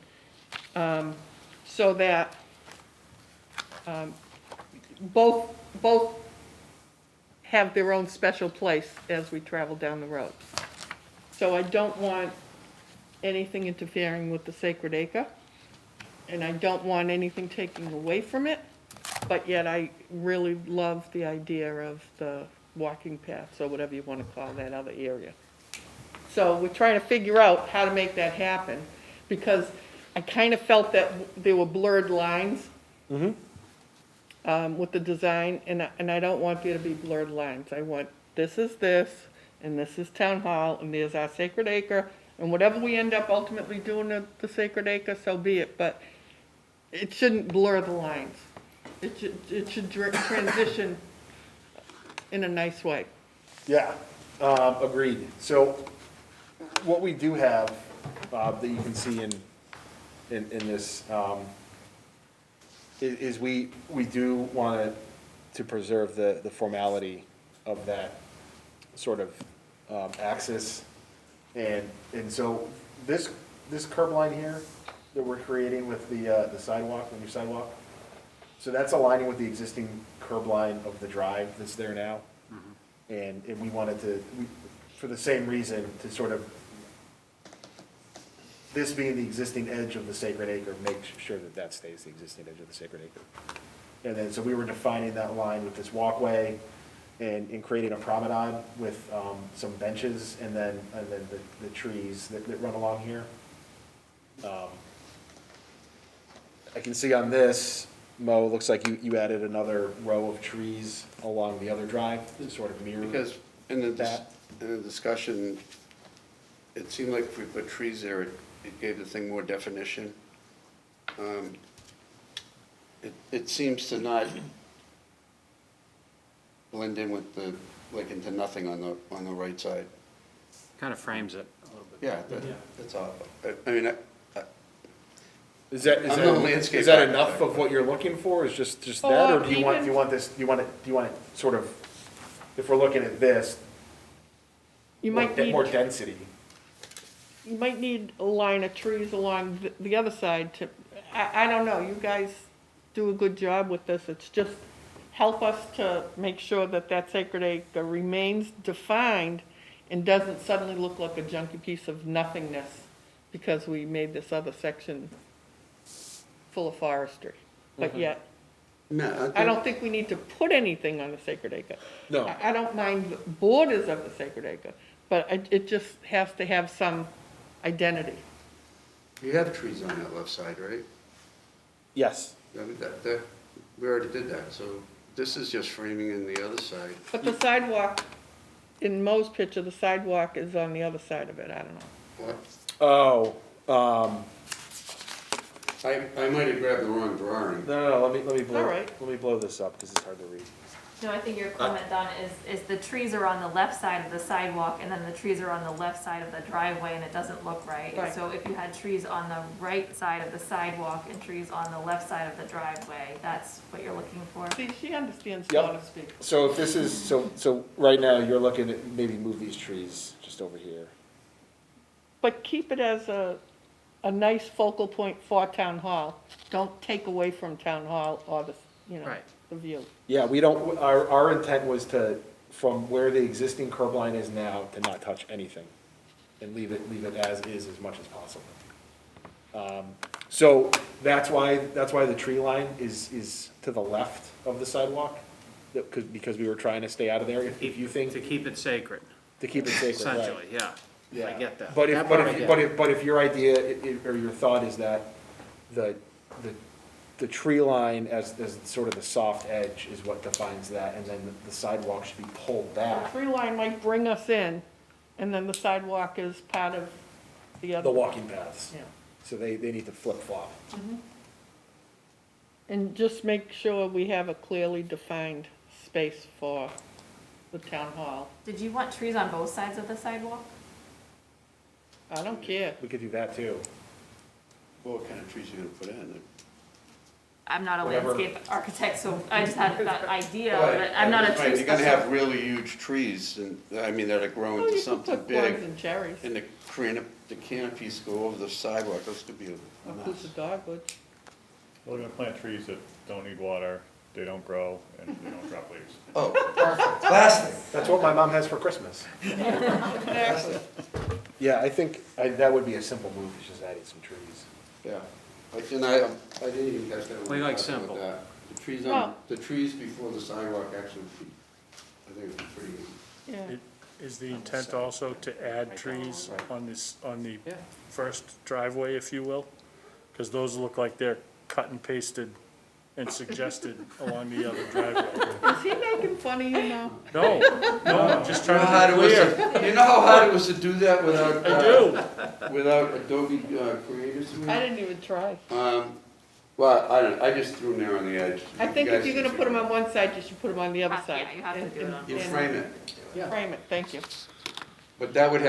so that, both have their own special place as we travel down the road. So I don't want anything interfering with the Sacred Acre, and I don't want anything taking away from it, but yet I really love the idea of the walking paths, or whatever you want to call that other area. So we're trying to figure out how to make that happen, because I kind of felt that there were blurred lines with the design, and I don't want there to be blurred lines. I want, this is this, and this is Town Hall, and there's our Sacred Acre, and whatever we end up ultimately doing at the Sacred Acre, so be it, but it shouldn't blur the lines. It should transition in a nice way. Yeah, agreed. So what we do have, that you can see in this, is we do want to preserve the formality of that sort of axis. And so this curb line here that we're creating with the sidewalk, the new sidewalk, so that's aligning with the existing curb line of the drive that's there now. And we wanted to, for the same reason, to sort of, this being the existing edge of the sacred acre, make sure that that stays the existing edge of the sacred acre. And then, so we were defining that line with this walkway and creating a promenade with some benches and then the trees that run along here. I can see on this, Mo, it looks like you added another row of trees along the other drive to sort of mirror. Because in the that. discussion, it seemed like if we put trees there, it gave the thing more definition. It seems to not blend in with the, like into nothing on the right side. Kind of frames it a little bit. Yeah, that's all. I mean, Is that I'm no landscape is that architect, enough of but- what you're looking for, is just that, or do you want it sort of, if we're looking at this, You might need, more density? you might need a line of trees along the other side to, I don't know, you guys do a good job with this. It's just help us to make sure that that sacred acre remains defined and doesn't suddenly look like a junky piece of nothingness because we made this other section full of forestry. But yet, no, I don't think we need to put anything on the sacred acre. No. I don't mind the borders of the sacred acre, but it just has to have some identity. You have trees on that left side, right? Yes. I mean, we already did that, so this is just framing in the other side. But the sidewalk, in Mo's picture, the sidewalk is on the other side of it, I don't know. What? Oh, I might have grabbed the wrong drawing. no, let me blow, All right. let me blow this up, because it's hard to read. No, I think your comment, Don, is the trees are on the left side of the sidewalk, and then the trees are on the left side of the driveway, and it doesn't look right. Right. So if you had trees on the right side of the sidewalk and trees on the left side of the driveway, that's what you're looking for. See, she understands Yep. how to speak. So if this is, so right now, you're looking at maybe move these trees just over here. But keep it as a nice focal point for town hall. Don't take away from town hall or the, Right. the view. Yeah, we don't, our intent was to, from where the existing curb line is now, to not touch anything and leave it as is as much as possible. So that's why the tree line is to the left of the sidewalk, because we were trying to stay out of there. If you think, To keep it sacred, to keep it sacred, right? essentially, yeah. I get that. But That part I get. if your idea, or your thought is that the tree line as sort of the soft edge is what defines that, and then the sidewalk should be pulled The back, tree line might bring us in, and then the sidewalk is part of the other. the walking paths. Yeah. So they need to flip-flop. And just make sure we have a clearly defined space for the town hall. Did you want trees on both sides of the sidewalk? I don't care. We could do that too. Well, what kind of trees are you gonna put in? I'm not a Whatever. landscape architect, so I just had that idea, Right. but I'm not a Right, tree you're gonna have specialist. really huge trees, and, I mean, that are growing Oh, to you could something put plums big. and cherries, And the canopies go over the sidewalk, those could be a or mess. put the dogwood. We're gonna plant trees that don't need water, they don't grow, and they don't drop leaves. Oh, perfect, plastic. That's what my mom has for Christmas. Exactly. Yeah, I think that would be a simple move, is just adding some trees. Yeah, and I didn't even catch that. when We were like talking about simple. that. Well- The trees before the sidewalk actually, I think it'd be pretty good. Yeah. Is the intent also to add trees on the Yeah. first driveway, if you will? Because those look like they're cut and pasted and suggested along the other driveway. Is he making fun of you now? No, I'm just You know how trying hard to it be was clear. you know how hard it was to do that without, I do. without Adobe Creative Suite? I didn't even try. Well, I just threw them there on the edge. I think You if guys you're can gonna put them see on one side, you should put them on the other Yeah, side. you have to do it on- You and frame it, Frame it, thank you. but that would,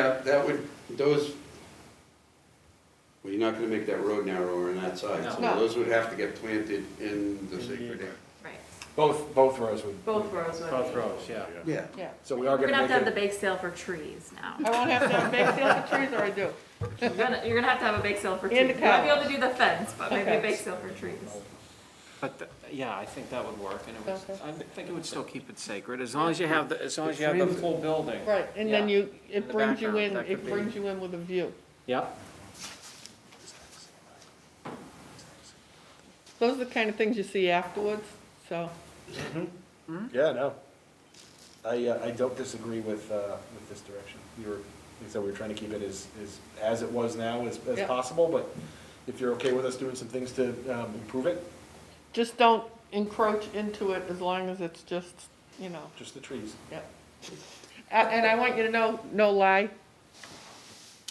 Well, you're not gonna make that road narrower on that side, so No. those would have to get planted in the sacred area. Right, Both rows would. both rows would. Both rows, yeah. Yeah. Yeah. So we are You're gonna gonna have make to have the it, bake sale for trees now. I won't have to have a bake sale for trees, or I do? You're gonna have to have a bake sale for trees. And You the won't be cows. able to do the fence, but maybe a Okay. bake sale for trees. But, yeah, I think that would work, and it Okay. would, I think it would still keep it sacred, as long as you have as long as you have the full building. Right, and then Yeah. it In the brings you background, in, that it could be- brings you in with a view. Yep. Those are the kind of things you see afterwards, so. yeah, no. I don't disagree with this direction. Like I said, we were trying to keep it as it was now as Yeah. possible, but if you're okay with us doing some things to improve it, Just don't encroach into it as long as it's just, you know, just the trees. yep. And I want you to know, no lie,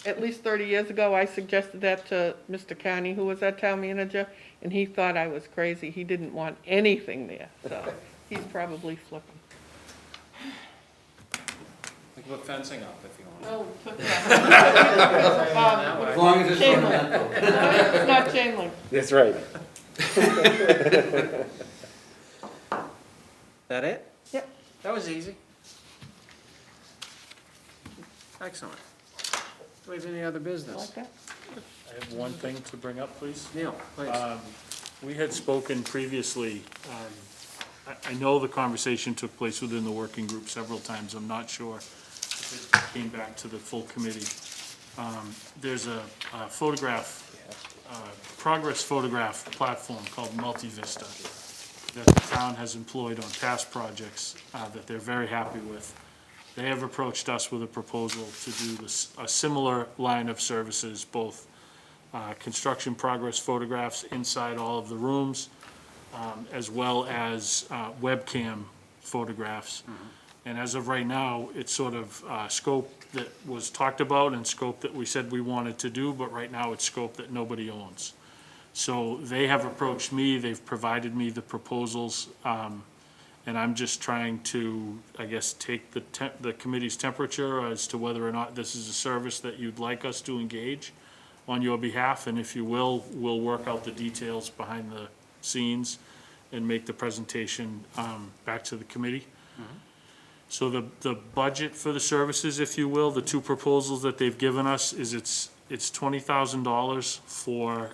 at least 30 years ago, I suggested that to Mr. Carney, who was our town manager, and he thought I was crazy. He didn't want anything there, so he's probably flipping. We can put fencing up if you want. No, As long as it's chain link. ornamental. It's not chain link. That's right. That it? Yep. That was easy. Excellent. Do we have any other business? Like that? I have one thing to bring up, please. Neil, please. We had spoken previously, I know the conversation took place within the working group several times, I'm not sure if it came back to the full committee. There's a progress photograph platform called Multivista that the town has employed on past projects that they're very happy with. They have approached us with a proposal to do a similar line of services, both construction progress photographs inside all of the rooms, as well as webcam photographs. And as of right now, it's sort of scope that was talked about and scope that we said we wanted to do, but right now it's scope that nobody owns. So they have approached me, they've provided me the proposals, and I'm just trying to, I guess, take the committee's temperature as to whether or not this is a service that you'd like us to engage on your behalf, and if you will, we'll work out the details behind the scenes and make the presentation back to the committee. So the budget for the services, if you will, the two proposals that they've given us is it's $20,000 for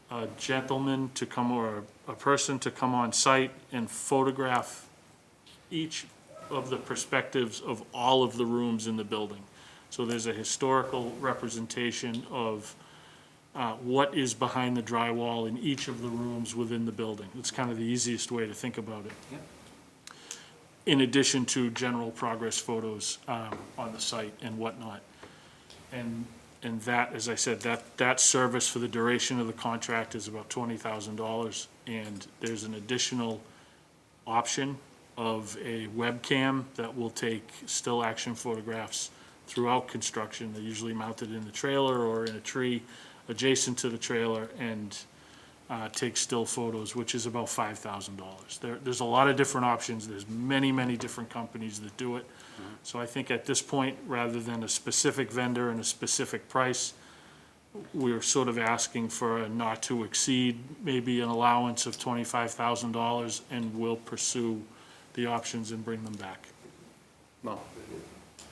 a gentleman to come, or a person to come on site and photograph each of the perspectives of all of the rooms in the building. So there's a historical representation of what is behind the drywall in each of the rooms within the building. It's kind of the easiest way to think about it. Yep. In addition to general progress photos on the site and whatnot. And that, as I said, that service for the duration of the contract is about $20,000. And there's an additional option of a webcam that will take still action photographs throughout construction. They're usually mounted in the trailer or in a tree adjacent to the trailer, and take still photos, which is about $5,000. There's a lot of different options. There's many, many different companies that do it. So I think at this point, rather than a specific vendor and a specific price, we're sort of asking for a not to exceed, maybe an allowance of $25,000, and we'll pursue the options and bring them back. Well,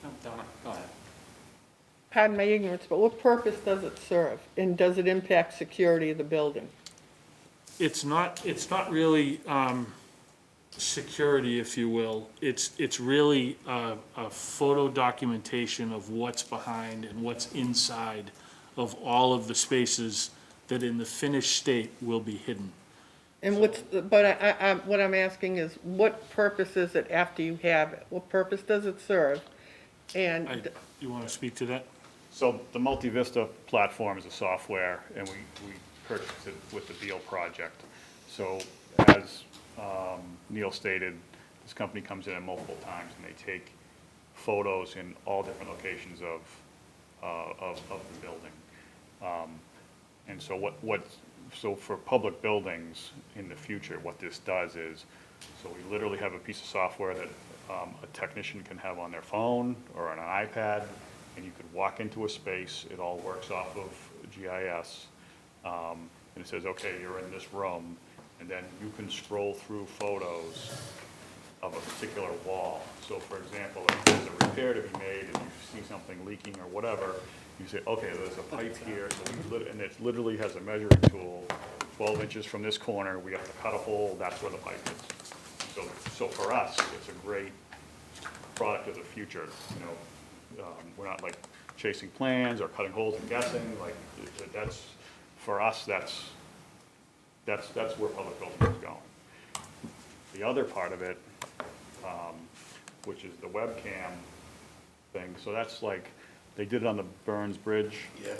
no, Donna, go ahead. Pardon my ignorance, but what purpose does it serve? And does it impact security of the building? It's not really security, if you will. It's really a photo documentation of what's behind and what's inside of all of the spaces that in the finished state will be hidden. And what I'm asking is, what purpose is it after you have it? What purpose does it serve? And, You want to speak to that? So the Multivista platform is a software, and we purchased it with the Beal project. So as Neil stated, this company comes in multiple times, and they take photos in all different locations of the building. And so so for public buildings in the future, what this does is, so we literally have a piece of software that a technician can have on their phone or on an iPad, and you could walk into a space, it all works off of GIS, and it says, okay, you're in this room, and then you can scroll through photos of a particular wall. So for example, if there's a repair to be made and you see something leaking or whatever, you say, okay, there's a pipe here, so and it literally has a measuring tool, 12 inches from this corner, we have to cut a hole, that's where the pipe is. So for us, it's a great product of the future, you know. We're not like chasing plans or cutting holes and guessing, like, that's, for us, that's where public building is going. The other part of it, which is the webcam thing, so that's like, they did it on the Burns Bridge. Yeah.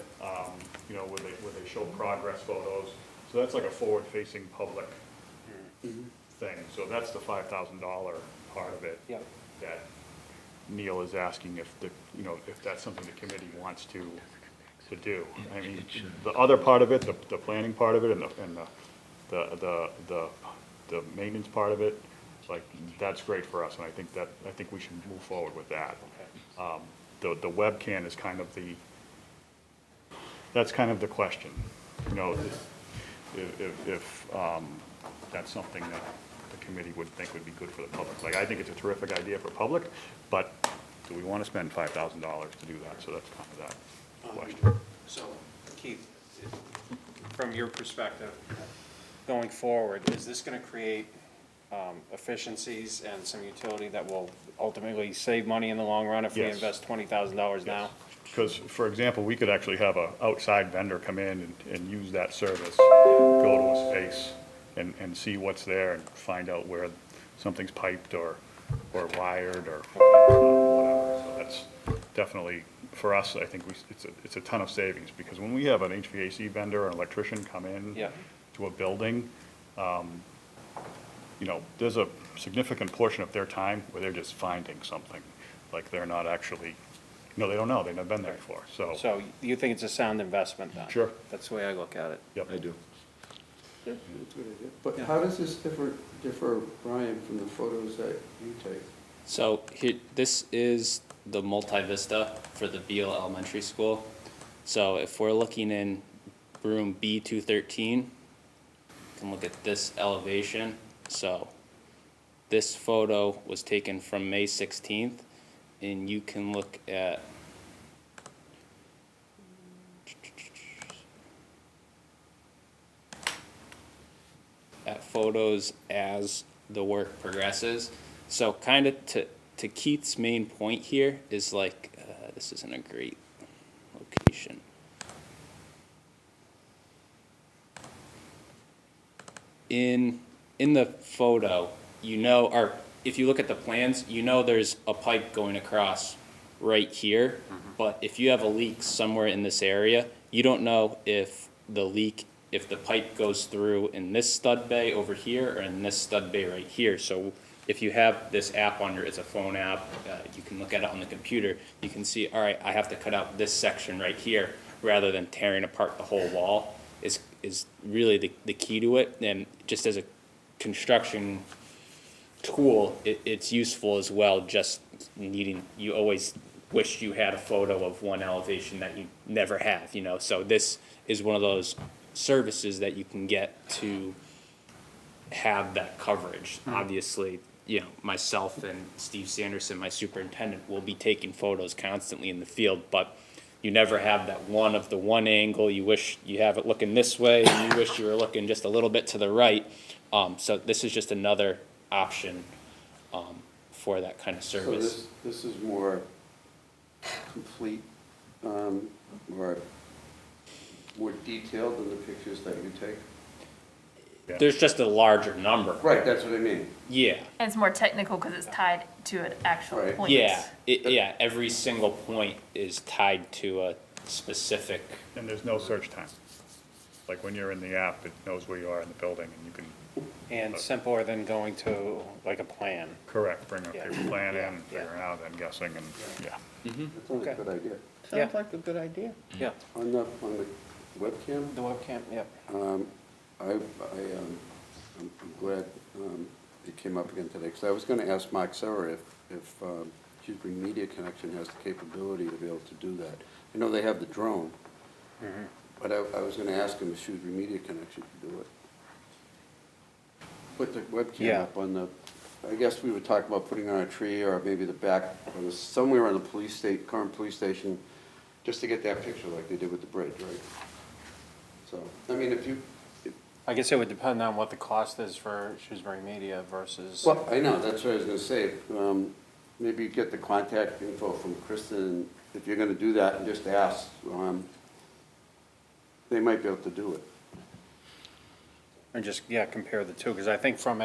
You know, where they show progress photos, so that's like a forward-facing public thing, so that's the $5,000 part of it. Yep. That Neil is asking if you know, if that's something the committee wants to do. I mean, the other part of it, the planning part of it, and the maintenance part of it, like, that's great for us, and I think we should move forward with that. The webcam is kind of that's kind of the question, you know, if that's something that the committee would think would be good for the public. Like, I think it's a terrific idea for public, but do we want to spend $5,000 to do that? So that's kind of that question. So, Keith, from your perspective, going forward, is this gonna create efficiencies and some utility that will ultimately save money in the long run if we Yes. invest $20,000 now? Because, for example, we could actually have an outside vendor come in and use that service, go to a space and see what's there and find out where something's piped or wired or whatever. So that's definitely, for us, I think it's a ton of savings, because when we have an HVAC vendor or an electrician come in Yeah. to a building, you know, there's a significant portion of their time where they're just finding something. Like, they're not actually, they don't know, they've never been there before, so. So you think it's a sound investment then? Sure. That's the way I look at it. Yep. I do. That's a good idea. But how does this differ, Brian, from the photos that you take? So here, this is the multi-vista for the Beal Elementary School. So if we're looking in room B213, you can look at this elevation. So this photo was taken from May 16th, and you can look at photos as the work progresses. So kind of to Keith's main point here is like, this isn't a great location. In the photo, you know, or if you look at the plans, you know there's a pipe going across right here. But if you have a leak somewhere in this area, you don't know if the pipe goes through in this stud bay over here or in this stud bay right here. So if you have this app it's a phone app, you can look at it on the computer, you can see, all right, I have to cut out this section right here, rather than tearing apart the whole wall, is really the key to it. And just as a construction tool, it's useful as well, just you always wish you had a photo of one elevation that you never have, so this is one of those services that you can get to have that coverage. Obviously, myself and Steve Sanderson, my superintendent, will be taking photos constantly in the field, but you never have that one angle. You wish you have it looking this way, and you wish you were looking just a little bit to the right. So this is just another option for that kind of service. So this is more complete, or more detailed than the pictures that you take? There's just a larger number. Right, that's what I mean. Yeah. And it's more technical because it's tied to an actual Right. point. Yeah, every single point is tied to a specific. And there's no search time. Like, when you're in the app, it knows where you are in the building, and you can. And simpler than going to like a plan. Correct, bring a Yeah. paper plan Yeah. in, figuring out, and guessing, and, yeah. That's a good idea. Yeah. Sounds like a good idea. Yeah, On the webcam, the webcam, yep. I'm glad it came up again today, because I was gonna ask Mark Serra if Shrewsbury Media Connection has the capability to be able to do that. I know they have the drone, but I was gonna ask them if Shrewsbury Media Connection could do it. Put the webcam Yeah. up on the, I guess we were talking about putting on a tree or maybe the back, or somewhere on the current police station, just to get that picture like they did with the bridge, right? So, I mean, if you, I guess it would depend on what the cost is for Shrewsbury Media versus. well, I know, that's what I was gonna say. Maybe you get the contact info from Kristen, if you're gonna do that, and just ask, they might be able to do it. And just, yeah, compare the two, because I think from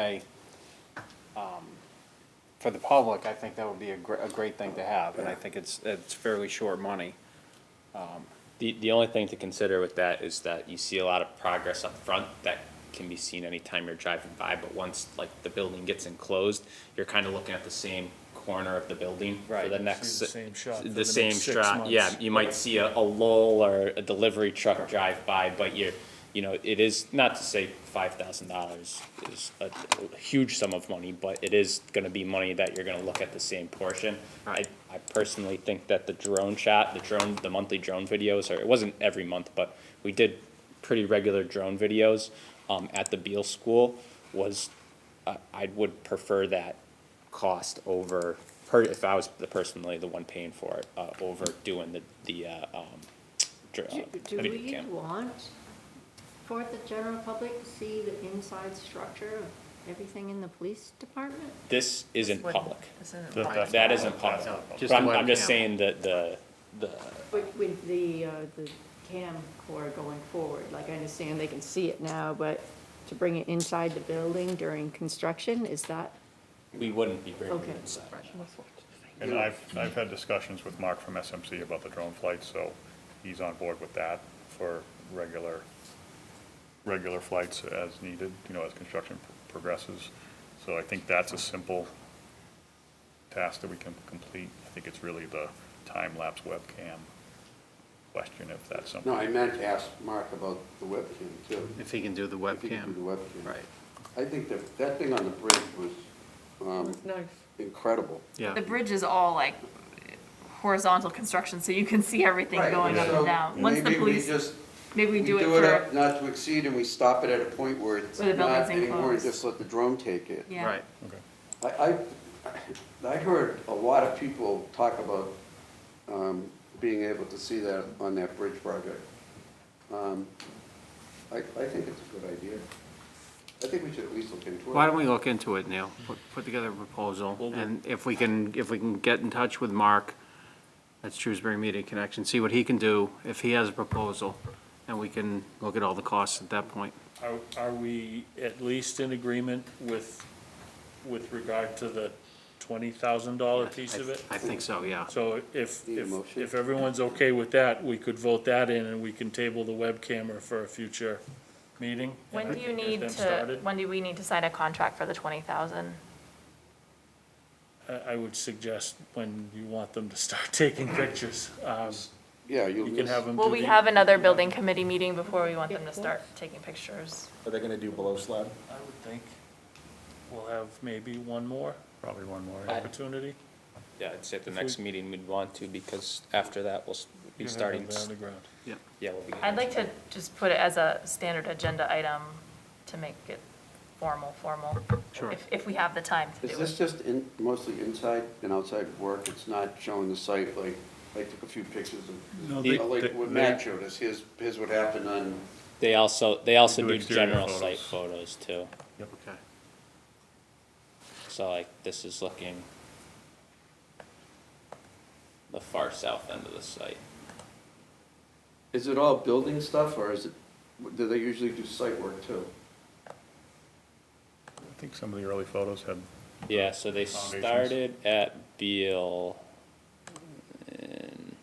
for the public, I think that would be a great thing to have, and I think it's fairly short money. The only thing to consider with that is that you see a lot of progress up front that can be seen anytime you're driving by, but once like the building gets enclosed, you're kind of looking at the same corner of the building for Right. the next. See the same shot for The the same next 6 shot, yeah, months. you might see a lull or a delivery truck drive by, but it is, not to say $5,000 is a huge sum of money, but it is gonna be money that you're gonna look at the same portion. I personally think that the monthly drone videos, or it wasn't every month, but we did pretty regular drone videos, at the Beal School was, I would prefer that cost over, if I was personally the one paying for it, over doing Do video we cam. want for the general public to see the inside structure of everything in the police department? This isn't public. This isn't That- public. That isn't public. Just But the I'm just webcam. saying that the, With the camcorder going forward, like I understand they can see it now, but to bring it inside the building during construction, is that? we wouldn't be bringing Okay. it inside. And I've had discussions with Mark from SMC about the drone flights, so he's on board with that for regular flights as needed, as construction progresses. So I think that's a simple task that we can complete. I think it's really the time-lapse webcam question, if that's something. No, I meant to ask Mark about the webcam too. If he can do the If he could do the webcam. webcam. Right. I think that thing on the bridge was, It's nice. incredible. Yeah. The bridge is all like horizontal construction, so you can see everything Right, going up so and down. Once the maybe we police, just, maybe we we do it do it for, up not to exceed and we stop it at a point where it's Where the building's not anymore and enclosed. just let the drone take it. yeah. Right. I heard a lot of people talk about, being able to see that on that bridge project. I think it's a good idea. I think we should at least look into it. Why don't we look into it, Neil? Put together a proposal, and if we can get in touch with Mark at Shrewsbury Media Connection, see what he can do, if he has a proposal, and we can look at all the costs at that point. Are we at least in agreement with regard to the $20,000 piece of it? I think so, yeah. So if Need a motion? everyone's okay with that, we could vote that in and we can table the web camera for a future meeting. When and do you get need them to, started. when do we need to sign a contract for the 20,000? I would suggest when you want them to start taking pictures. Yeah, You can have them. Will do we the- have another building committee meeting before we want them to start taking pictures? Are they gonna do below slab? I would think we'll have maybe one more Probably one more. opportunity. Yeah, I'd say at the If next we- meeting we'd want to, because after that, we'll be You're gonna have starting, them on the ground. yeah, we'll be. I'd like to just put it as a standard agenda item to make it formal. Sure. If we have the time to Is do this it. just mostly inside and outside work? It's not showing the site, like, I took a few pictures No, of, they- like what Matt showed us, here's what happened on, They also do do exterior general photos. site photos too. Okay. So like, this is looking the far south end of the site. is it all building stuff, or is it, do they usually do site work too? I think some of the early photos had, Yeah, so they Foundations. started at Beal in,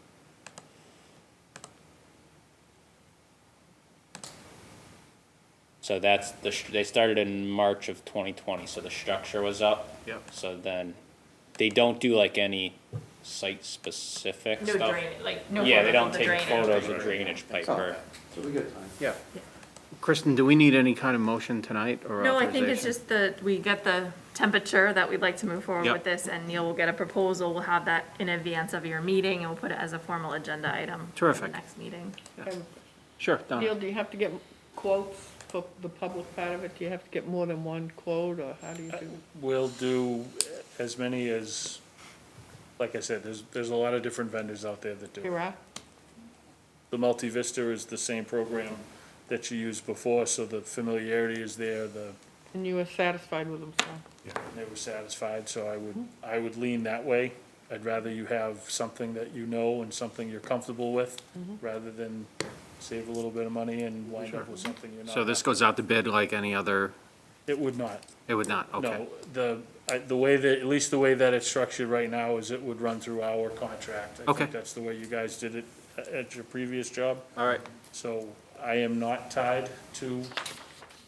so that's they started in March of 2020, so the structure was up. Yep. So then, they don't do like any site-specific No stuff. drain, like, no Yeah, they photos don't of the take drainage. photos of drainage pipe Oh, or, So we got time. Yeah. Kristen, do we need any kind of motion tonight or No, I think it's authorization? just we get the temperature that we'd like to move forward Yep. with this, and Neil will get a proposal, we'll have that in advance of your meeting, and we'll put it as a formal agenda item. For Terrific. the next meeting. And Sure, Neil, Donna. do you have to get quotes for the public part of it? Do you have to get more than one quote, or how do you do? We'll do as many as, like I said, there's a lot of different vendors out there that do. Here are? The Multi-Vista is the same program that you used before, so the familiarity is there, And you were satisfied with them, so? they were satisfied, so I would lean that way. I'd rather you have something that you know and something you're comfortable with, rather than save a little bit of money and wind up with something you're not. So this goes out to bid like any other, It would not. it would not, okay. No, the way that, at least the way that it's structured right now is it would run through our contract. I Okay. think that's the way you guys did it at your previous job. All right, So I am not tied to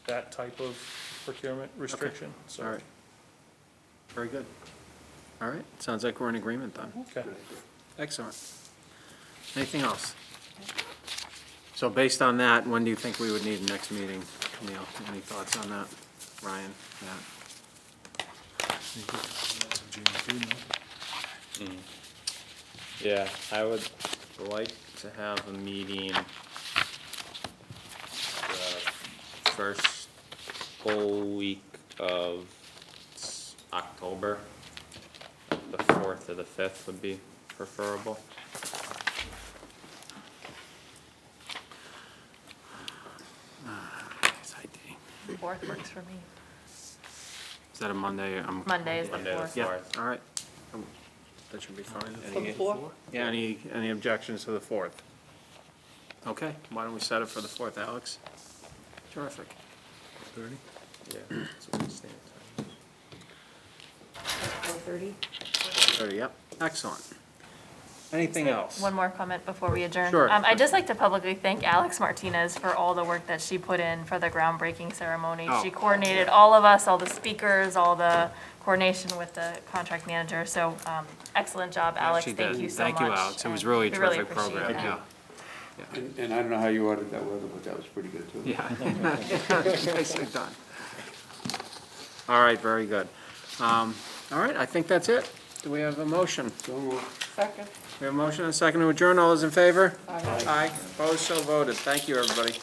that type of procurement restriction, so. all right. Very good. All right, sounds like we're in agreement then. Okay. Excellent. Anything else? So based on that, when do you think we would need a next meeting? Neil, any thoughts on that? Ryan? Yeah, I would like to have a meeting the first full week of October. The 4th or the 5th would be preferable. Fourth works for me. Is that a Monday? Monday is the Monday the fourth. Yeah, 4th. all right. That should be fine. For the fourth? Yeah, any objections to the 4th? Okay, why don't we set it for the 4th, Alex? Terrific. Yeah, that's what we stand at. 4:30. 30, yep, excellent. Anything else? One more comment before we adjourn. Sure. I'd just like to publicly thank Alex Martinez for all the work that she put in for the groundbreaking ceremony. Oh. She coordinated all of us, all the speakers, all the coordination with the contract manager, so excellent job, Alex. She Thank did. you so much. Thank you, Alex. It was and really a we terrific appreciate program, that. yeah. And I don't know how you ordered that weather, but that was pretty good too. Yeah. Nicely done. All right, very good. All right, I think that's it. Do we have a motion? So moved. Second? We have a motion and a second to adjourn. All those in favor? Aye. Aye. Opposed, so voted. Thank you, everybody.